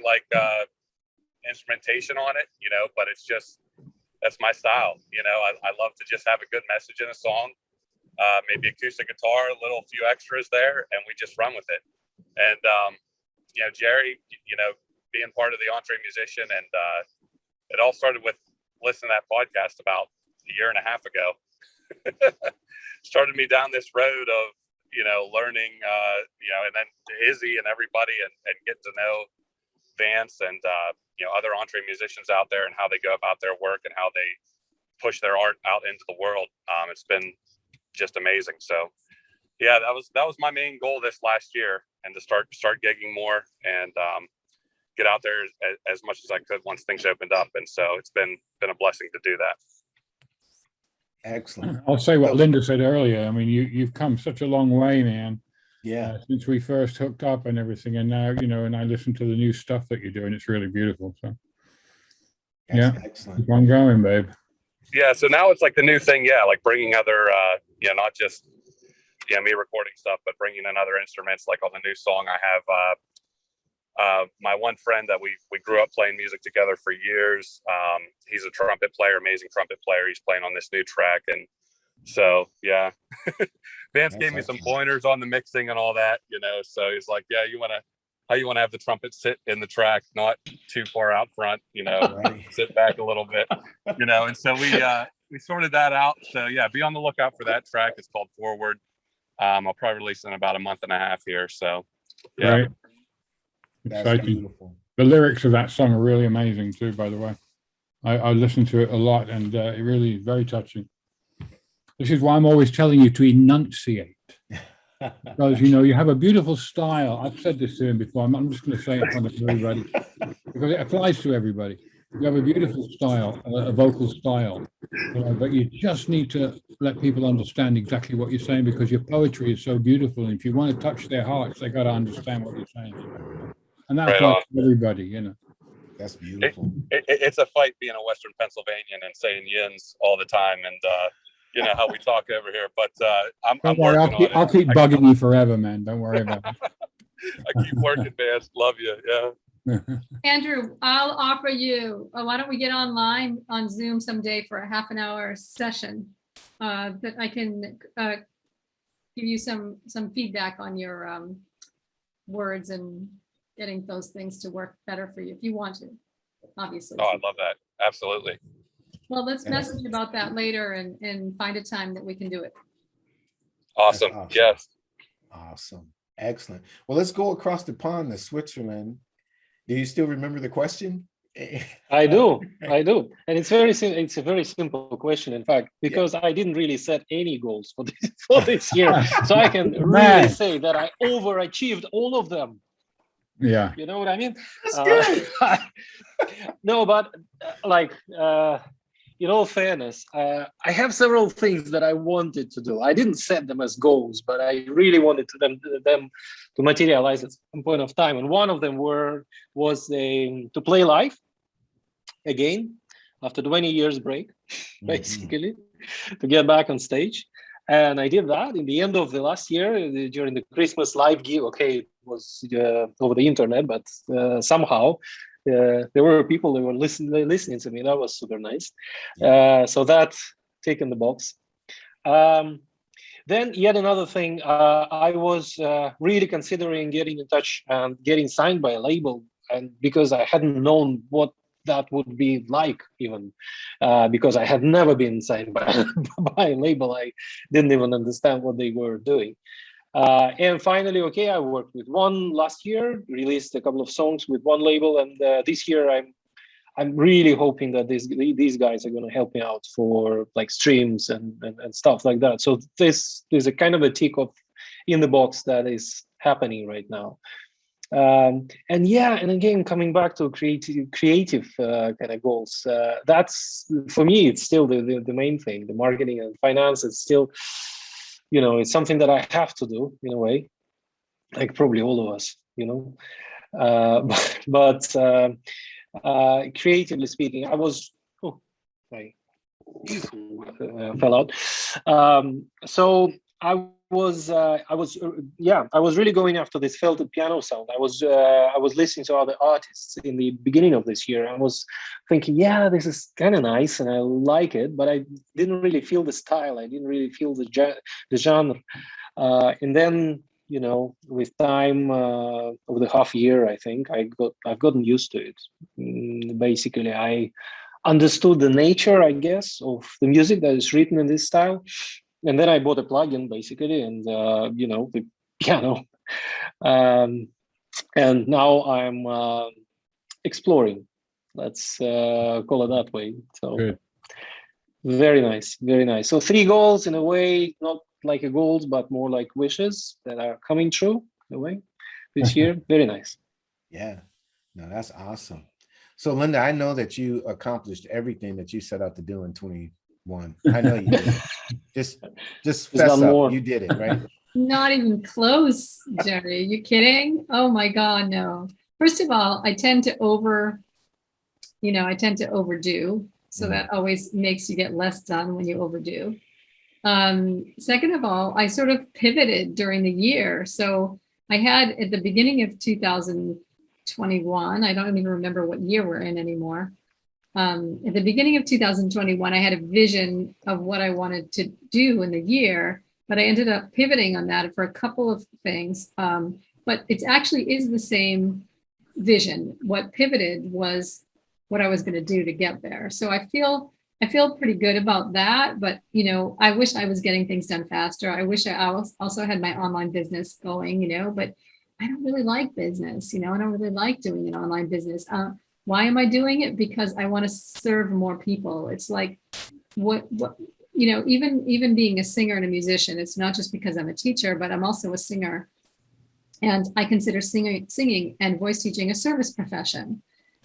instrumentation on it, but it's just, that's my style. I love to just have a good message in a song, maybe acoustic guitar, a few extras there, and we just run with it. And Jere, being part of the EntreMusician, and it all started with listening to that podcast about a year and a half ago. Started me down this road of learning, and then Izzy and everybody, and getting to know Vance and other EntreMusicians out there, and how they go about their work and how they push their art out into the world. It's been just amazing. So yeah, that was my main goal this last year, and to start gigging more and get out there as much as I could once things opened up. And so it's been a blessing to do that. Excellent. I'll say what Linda said earlier. I mean, you've come such a long way, man. Yeah. Since we first hooked up and everything, and now, and I listen to the new stuff that you're doing. It's really beautiful. So That's excellent. Keep on going, babe. Yeah. So now it's like the new thing. Yeah. Like bringing other, not just, me recording stuff, but bringing in other instruments. Like on the new song, I my one friend that we grew up playing music together for years. He's a trumpet player, amazing trumpet player. He's playing on this new track. And so, yeah, Vance gave me some pointers on the mixing and all that, you know, so he's like, yeah, how you want to have the trumpet sit in the track, not too far out front, you know, sit back a little bit, you know. And so we sorted that out. So yeah, be on the lookout for that track. It's called Forward. I'll probably release it in about a month and a half here. So yeah. Right. That's Exciting. beautiful. The lyrics of that song are really amazing too, by the way. I listen to it a lot, and it really is very touching. This is why I'm always telling you to enunciate. Because, you know, you have a beautiful style. I've said this to him before. I'm just going to say it in front of everybody because it applies to everybody. You have a beautiful style, a vocal style, you know, but you just need to let people understand exactly what you're saying, because your poetry is so beautiful. And if you want to touch their hearts, they got to understand what you're saying. And that's Right like everybody, you know. That's beautiful. It's a fight being a Western Pennsylvanian and saying yins all the time. And, you know how we talk over here, but I'm working on it. I'll keep bugging you forever, man. Don't worry about it. I keep working, man. Love you. Yeah. Andrew, I'll offer you, why don't we get online on Zoom someday for a half an hour session that I can give you some feedback on your words and getting those things to work better for you if you want to, obviously. Oh, I love that. Absolutely. Well, let's message about that later and find a time that we can do it. Awesome. Yes. Awesome. Excellent. Well, let's go across the pond to Switzerland. Do you still remember the question? I do. And it's a very simple question, in fact, because I didn't really set any goals for this year. So I can really say that I overachieved all of them. Yeah. You know what I mean? That's good. No, but like, in all fairness, I have several things that I wanted to do. I didn't set them as goals, but I really wanted them to materialize at some point of time. And one of them was to play live again after 20 years break, basically, to get back on stage. And I did that in the end of the last year during the Christmas live gig. Okay, it was over the internet, but somehow there were people that were listening to me. That was super nice. So that tick in the box. Then yet another thing, I was really considering getting in touch and getting signed by a label, and because I hadn't known what that would be like, even because I had never been signed by a label. I didn't even understand what they were doing. And finally, okay, I worked with one last year, released a couple of songs with one label, and this year I'm really hoping that these guys are going to help me out for like streams and stuff like that. So this is a kind of a tick off in the box that is happening right now. And again, coming back to creative kind of goals, that's for me, it's still the main thing. The marketing and finance is still, you know, it's something that I have to do in a way, like probably all of us, you know. But creatively speaking, I was fell out. So I was really going after this felted piano sound. I was listening to other artists in the beginning of this year. I was thinking, yeah, this is kind of nice and I like it, but I didn't really feel the style. I didn't really feel the genre. And then, you know, with time, over the half year, I think I've gotten used to it. Basically, I understood the nature, I guess, of the music that is written in this style. And then I bought a plugin, basically, and, you know, the piano. And now I'm exploring, let's call it that way. So good. Very nice, very nice. So 3 goals in a way, not like a goals, but more like wishes that are coming true in a way this year. Very nice. Yeah, no, that's awesome. So Linda, I know that you accomplished everything that you set out to do in 21. I know you did. Just fess up. More. You did it, right? Not even close, Jere. Are you kidding? Oh my God, no. First of all, I tend to overdo. So that always makes you get less done when you overdo. Second of all, I sort of pivoted during the year. So I had at the beginning of 2020, 2021, I don't even remember what year we're in anymore. At the beginning of 2021, I had a vision of what I wanted to do in the year, but I ended up pivoting on that for a couple of things. But it actually is the same vision. What pivoted was what I was going to do to get there. So I feel pretty good about that. But, you know, I wish I was getting things done faster. I wish I also had my online business going, you know, but I don't really like business, you know, I don't really like doing an online business. Why am I doing it? Because I want to serve more people. It's like what you know, even being a singer and a musician, it's not just because I'm a teacher, but I'm also a singer. And I consider singing and voice teaching a service profession.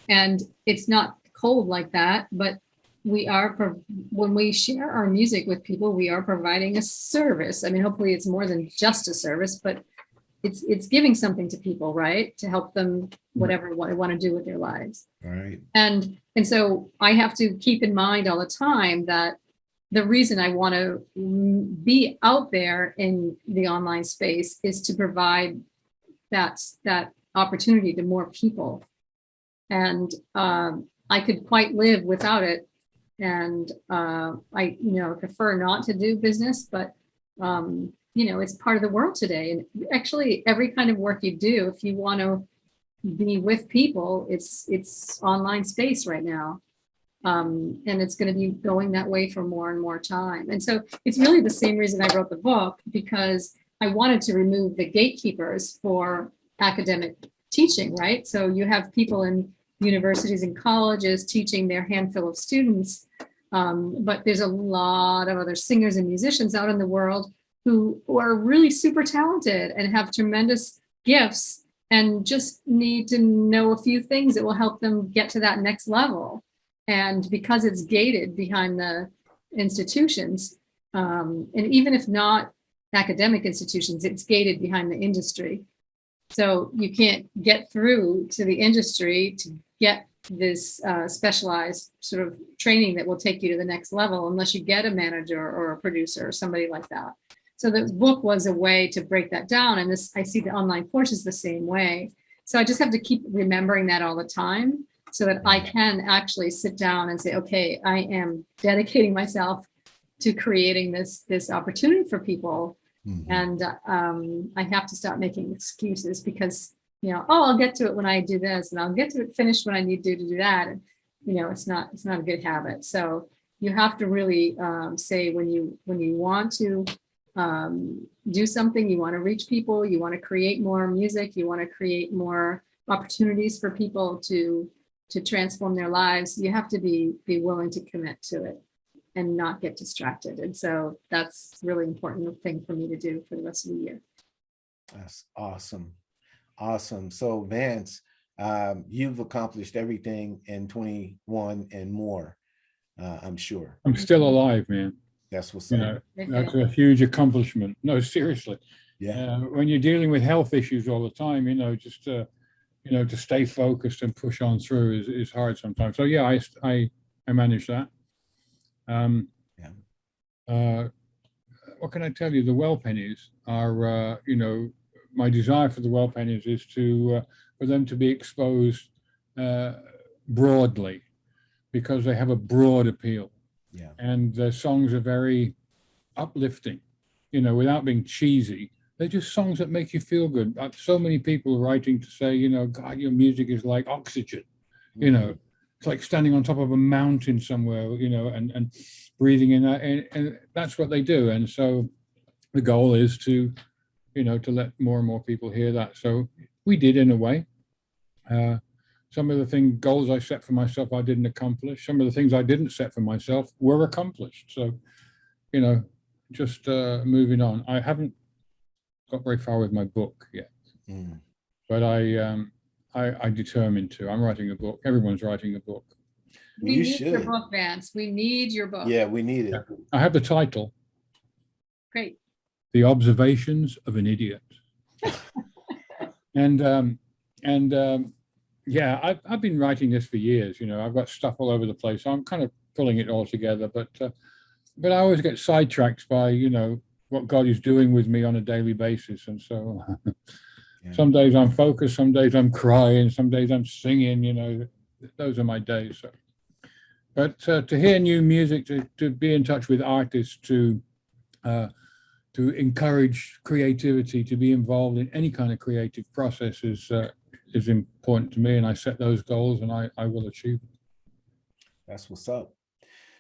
And it's not cold like that, but when we share our music with people, we are providing a service. I mean, hopefully it's more than just a service, but it's giving something to people, right? To help them whatever what they want to do with their lives. Right. And so I have to keep in mind all the time that the reason I want to be out there in the online space is to provide that opportunity to more people. And I could quite live without it. And I, you know, prefer not to do business, but you know, it's part of the world today. And actually every kind of work you do, if you want to be with people, it's online space right now. And it's going to be going that way for more and more time. And so it's really the same reason I wrote the book, because I wanted to remove the gatekeepers for academic teaching, right? So you have people in universities and colleges teaching their handful of students, but there's a lot of other singers and musicians out in the world who are really super talented and have tremendous gifts and just need to know a few things that will help them get to that next level. And because it's gated behind the institutions, and even if not academic institutions, it's gated behind the industry. So you can't get through to the industry to get this specialized sort of training that will take you to the next level unless you get a manager or a producer or somebody like that. So the book was a way to break that down. And this, I see the online courses the same way. So I just have to keep remembering that all the time so that I can actually sit down and say, okay, I am dedicating myself to creating this opportunity for people. Mm-hmm. And I have to stop making excuses because, you know, oh, I'll get to it when I do this, and I'll get to it finished when I need to do that. And, you know, it's not a good habit. So you have to really say when you want to do something, you want to reach people, you want to create more music, you want to create more opportunities for people to transform their lives, you have to be willing to commit to it and not get distracted. And so that's really important thing for me to do for the rest of the year. That's awesome. Awesome. So Vance, you've accomplished everything in 21 and more, I'm sure. I'm still alive, man. That's what's up. That's a huge accomplishment. No, seriously. Yeah. When you're dealing with health issues all the time, you know, just to stay focused and push on through is hard sometimes. So yeah, I manage that. What can I tell you? The Well Pennies are, you know, my desire for the Well Pennies is for them to be exposed broadly, because they have a broad appeal. Yeah. And their songs are very uplifting, you know, without being cheesy. They're just songs that make you feel good. So many people writing to say, you know, God, your music is like oxygen, you know, it's like standing on top of a mountain somewhere, you know, and breathing in that. And that's what they do. And so the goal is to, you know, to let more and more people hear that. So we did, in a way. Some of the goals I set for myself, I didn't accomplish. Some of the things I didn't set for myself were accomplished. So, you know, just moving on. I haven't got very far with my book yet, but I determined to. I'm writing a book. Everyone's writing a book. We need your book, Vance. We need your book. Yeah, we need it. I have the title. Great. The Observations of an Idiot. Yeah, I've been writing this for years. You know, I've got stuff all over the place. So I'm kind of pulling it all together, but I always get sidetracked by, you know, what God is doing with me on a daily basis. And so Some days I'm focused, some days I'm crying, some days I'm singing, you know, those are my days. So. But to hear new music, to be in touch with artists, to encourage creativity, to be involved in any kind of creative process is important to me, and I set those goals and I will achieve them. That's what's up.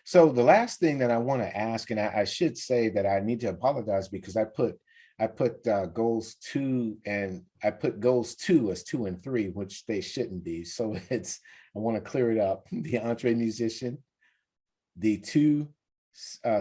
So the last thing that I want to ask, and I should say that I need to apologize because I put goals 2 and I put goals 2 as 2 and 3, which they shouldn't be. So I want to clear it up. The EntreMusician, the 2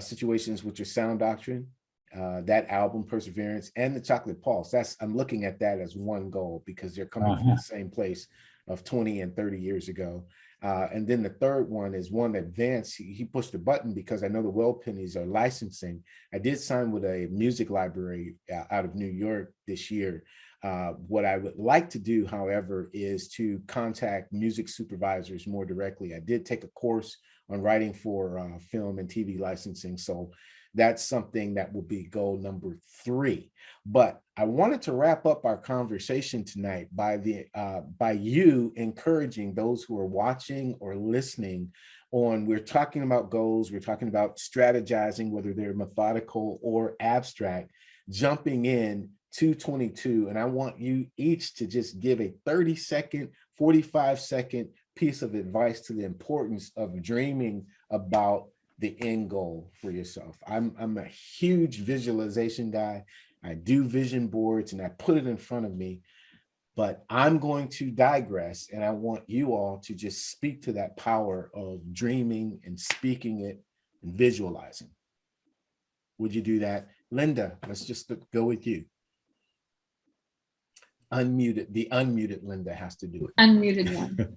situations, which are Sound Doctrine, that album Perseverance, and the Chocolate Pulse. I'm looking at that as one goal because they're coming from the same place of 20 and 30 years ago. And then the third one is one that Vance, he pushed a button because I know the Well Pennies are licensing. I did sign with a music library out of New York this year. What I would like to do, however, is to contact music supervisors more directly. I did take a course on writing for film and TV licensing. So that's something that will be goal number 3. But I wanted to wrap up our conversation tonight by you encouraging those who are watching or listening on, we're talking about goals, we're talking about strategizing, whether they're methodical or abstract, jumping in 222. And I want you each to just give a 30-second, 45-second piece of advice to the importance of dreaming about the end goal for yourself. I'm a huge visualization guy. I do vision boards and I put it in front of me, but I'm going to digress and I want you all to just speak to that power of dreaming and speaking it and visualizing. Would you do that? Linda, let's just go with you. Unmuted, the unmuted Linda has to do it. Unmuted one.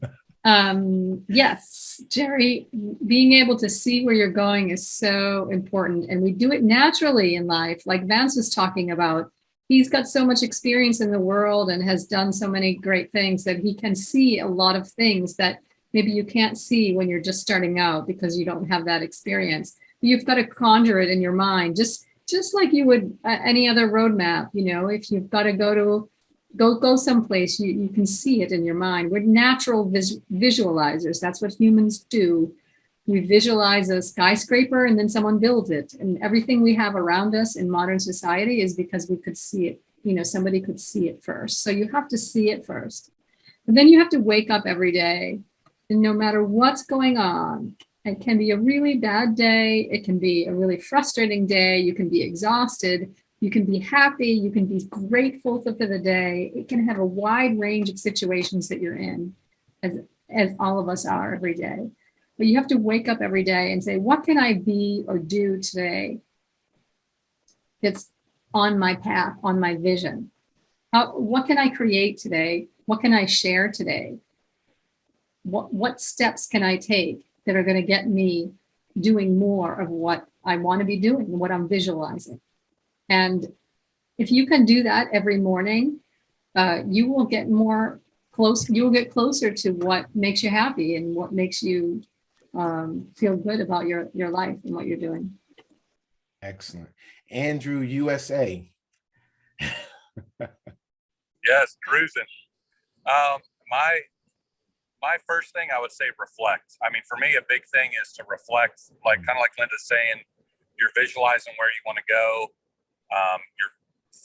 Yes, Jere, being able to see where you're going is so important. And we do it naturally in life. Like Vance was talking about, he's got so much experience in the world and has done so many great things that he can see a lot of things that maybe you can't see when you're just starting out because you don't have that experience. You've got to conjure it in your mind, just like you would any other roadmap. You know, if you've got to go someplace, you can see it in your mind. We're natural visualizers. That's what humans do. We visualize a skyscraper and then someone builds it. And everything we have around us in modern society is because we could see it. You know, somebody could see it first. So you have to see it first. But then you have to wake up every day. And no matter what's going on, it can be a really bad day. It can be a really frustrating day. You can be exhausted. You can be happy, you can be grateful for the day. It can have a wide range of situations that you're in, as all of us are every day. But you have to wake up every day and say, what can I be or do today that's on my path, on my vision? What can I create today? What can I share today? What steps can I take that are going to get me doing more of what I want to be doing, what I'm visualizing? And if you can do that every morning, you will get closer to what makes you happy and what makes you feel good about your life and what you're doing. Excellent. Andrew, USA. Yes, cruising. My first thing I would say, reflect. I mean, for me, a big thing is to reflect, like kind of like Linda's saying, you're visualizing where you want to go. You're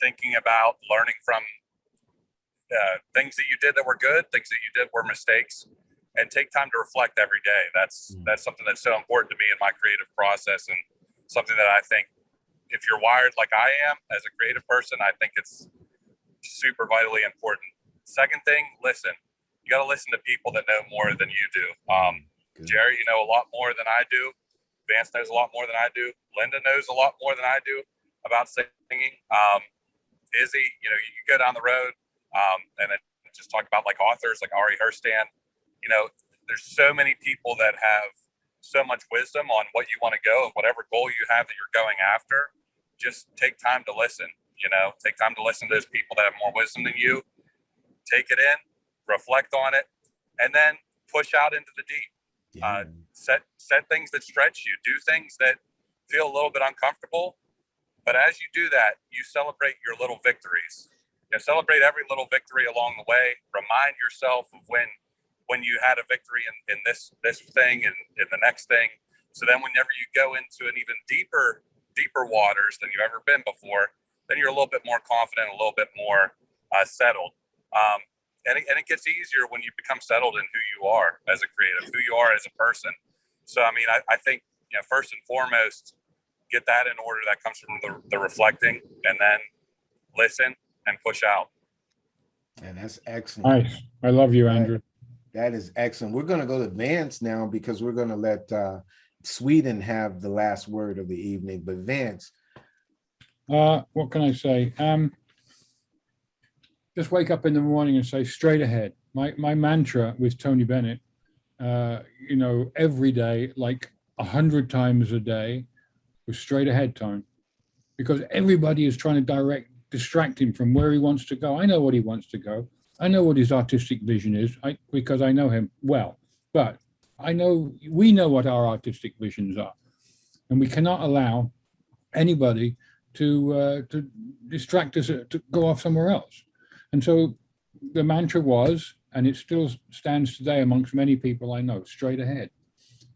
thinking about learning from things that you did that were good, things that you did were mistakes, and take time to reflect every day. That's something that's so important to me in my creative process, and something that I think if you're wired like I am as a creative person, I think it's super vitally important. Second thing, listen. You got to listen to people that know more than you do. Jere, you know a lot more than I do. Vance knows a lot more than I do. Linda knows a lot more than I do about singing. Izzy, you know, you go down the road and then just talk about like authors like Ari Herstand. You know, there's so many people that have so much wisdom on what you want to go, whatever goal you have that you're going after. Just take time to listen. You know, take time to listen to those people that have more wisdom than you. Take it in, reflect on it, and then push out into the deep. Yeah. Set things that stretch you. Do things that feel a little bit uncomfortable. But as you do that, you celebrate your little victories. celebrate every little victory along the way. Remind yourself of when you had a victory in this thing and in the next thing. So then whenever you go into an even deeper waters than you've ever been before, then you're a little bit more confident, a little bit more settled. And it gets easier when you become settled in who you are as a creative, who you are as a person. So, I mean, I think, first and foremost, get that in order. That comes from the reflecting, and then listen and push out. And that's excellent. Nice. I love you, Andrew. That is excellent. We're going to go to Vance now because we're going to let Sweden have the last word of the evening. But Vance. What can I say? Just wake up in the morning and say straight ahead. My mantra with Tony Bennett, every day, like 100 times a day, was straight ahead, Tone. Because everybody is trying to distract him from where he wants to go. I know what he wants to go. I know what his artistic vision is because I know him well. But we know what our artistic visions are. And we cannot allow anybody to distract us, to go off somewhere else. And so the mantra was, and it still stands today amongst many people I know, straight ahead.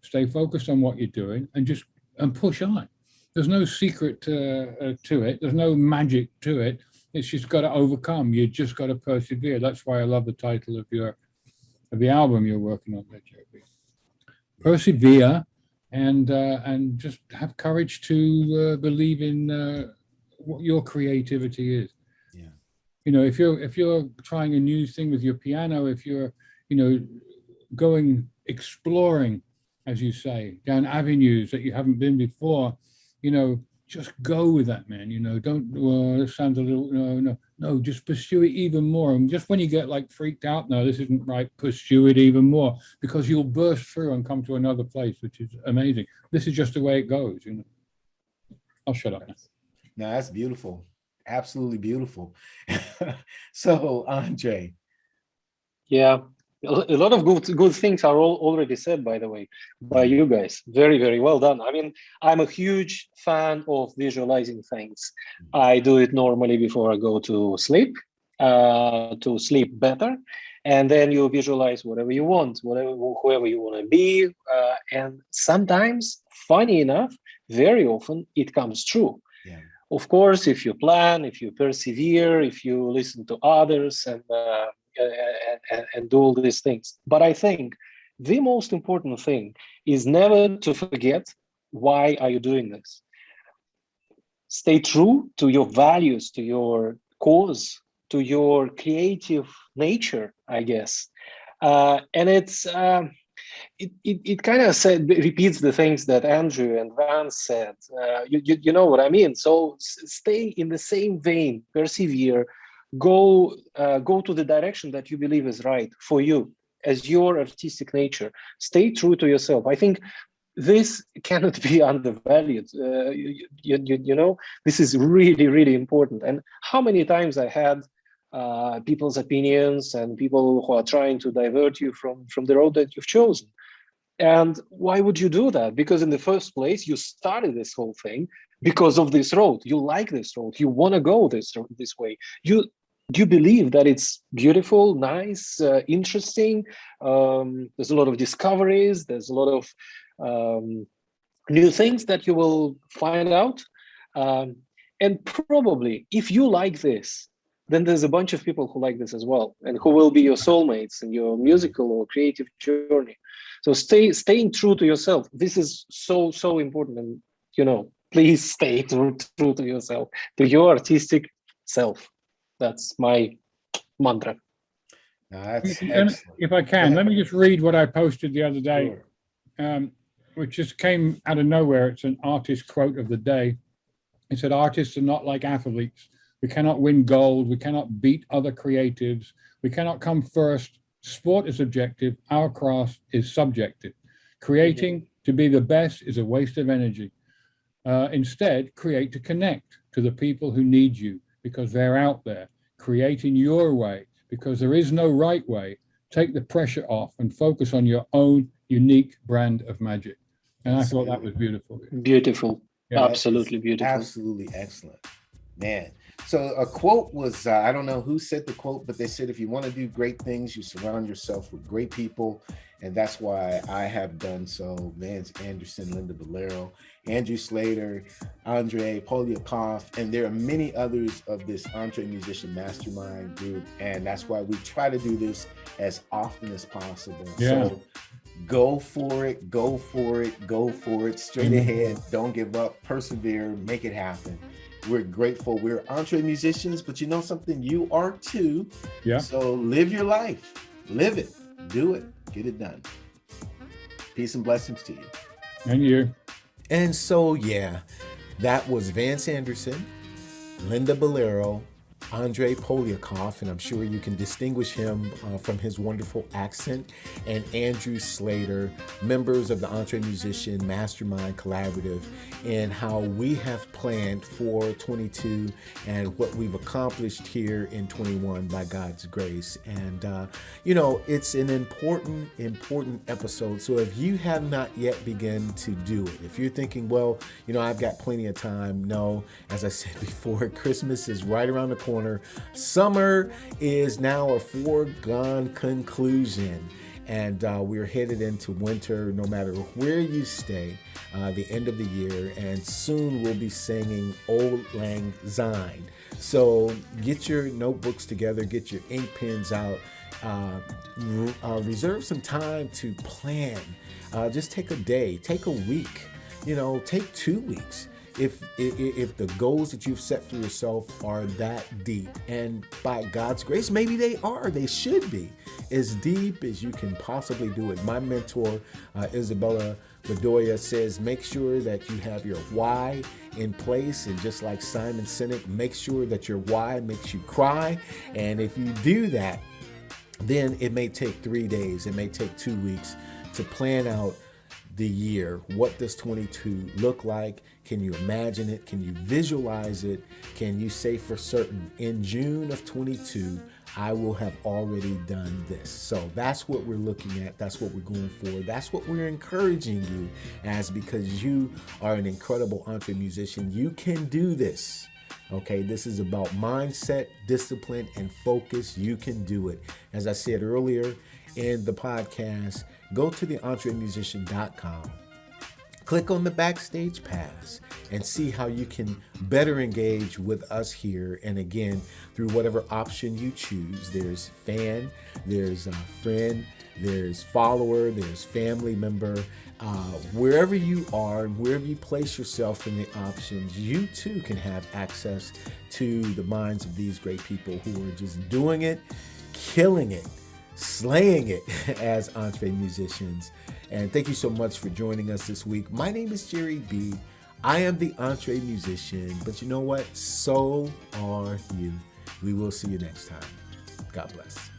Stay focused on what you're doing and push on. There's no secret to it. There's no magic to it. It's just got to overcome. You just got to persevere. That's why I love the title of the album you're working on there, Jere. Persevere and just have courage to believe in what your creativity is. Yeah. If you're trying a new thing with your piano, if you're exploring, as you say, down avenues that you haven't been before, just go with that, man. Don't, this sounds a little, no, just pursue it even more. And just when you get like freaked out, no, this isn't right, pursue it even more, because you'll burst through and come to another place, which is amazing. This is just the way it goes, I'll shut up now. No, that's beautiful. Absolutely beautiful. So, Andrei. Yeah. A lot of good things are already said, by the way, by you guys. Very, very well done. I mean, I'm a huge fan of visualizing things. I do it normally before I go to sleep better. And then you visualize whatever you want, whoever you want to be. And sometimes, funny enough, very often it comes true. Yeah. Of course, if you plan, if you persevere, if you listen to others and do all these things. But I think the most important thing is never to forget, why are you doing this? Stay true to your values, to your cause, to your creative nature, I guess. And it kind of repeats the things that Andrew and Vance said. You know what I mean? So stay in the same vein, persevere, go to the direction that you believe is right for you as your artistic nature. Stay true to yourself. I think this cannot be undervalued. This is really, really important. And how many times I had people's opinions and people who are trying to divert you from the road that you've chosen. And why would you do that? Because in the first place, you started this whole thing because of this road. You like this road. You want to go this way. You believe that it's beautiful, nice, interesting. There's a lot of discoveries. There's a lot of new things that you will find out. And probably, if you like this, then there's a bunch of people who like this as well, and who will be your soulmates in your musical or creative journey. So staying true to yourself. This is so, so important. And, please stay true to yourself, to your artistic self. That's my mantra. If I can, let me just read what I posted the other day, which just came out of nowhere. It's an artist quote of the day. It said, "Artists are not like athletes. We cannot win gold. We cannot beat other creatives. We cannot come first. Sport is objective. Our craft is subjective. Creating to be the best is a waste of energy. Instead, create to connect to the people who need you, because they're out there. Create in your way, because there is no right way. Take the pressure off and focus on your own unique brand of magic." And I thought that was beautiful. Beautiful. Yeah, absolutely beautiful. Absolutely excellent. Man, So a quote was, I don't know who said the quote, but they said, if you want to do great things, you surround yourself with great people. And that's why I have done so. Vance Anderson, Linda Balliro, Andrew Slater, Andrei Poliakov, and there are many others of this EntreMusician Mastermind group. And that's why we try to do this as often as possible. Yeah. So go for it, go for it, go for it, straight ahead. Don't give up, persevere, make it happen. We're grateful. We're EntreMusicians, but you know something? You are too. Yeah. So live your life, live it, do it, get it done. Peace and blessings to you. And you. And so, yeah, that was Vance Anderson, Linda Balliro, Andrei Poliakov, and I'm sure you can distinguish him from his wonderful accent, and Andrew Slater, members of the EntreMusician Mastermind Collaborative, and how we have planned for 22 and what we've accomplished here in 21 by God's grace. And, it's an important episode. So if you have not yet begun to do it, if you're thinking, well, I've got plenty of time. No, as I said before, Christmas is right around the corner. Summer is now a foregone conclusion, and we're headed into winter no matter where you stay, the end of the year, and soon we'll be singing Auld Lang Syne. So get your notebooks together, get your ink pens out, reserve some time to plan. Just take a day, take a week, take 2 weeks. If the goals that you've set for yourself are that deep, and by God's grace, maybe they should be as deep as you can possibly do it. My mentor, Isabella Bedoya, says, make sure that you have your why in place. And just like Simon Sinek, make sure that your why makes you cry. And if you do that, then it may take 3 days, it may take 2 weeks to plan out the year. What does 22 look like? Can you imagine it? Can you visualize it? Can you say for certain, in June of 22, I will have already done this? So that's what we're looking at. That's what we're going for. That's what we're encouraging you as, because you are an incredible EntreMusician. You can do this. Okay, this is about mindset, discipline, and focus. You can do it. As I said earlier in the podcast, go to the EntreMusician.com. Click on the Backstage Pass and see how you can better engage with us here. And again, through whatever option you choose. There's fan, there's a friend, there's follower, there's family member. Wherever you are and wherever you place yourself in the options, you too can have access to the minds of these great people who are just doing it, killing it, slaying it as EntreMusicians. And thank you so much for joining us this week. My name is Jere B. I am the EntreMusician, but you know what? So are you. We will see you next time. God bless.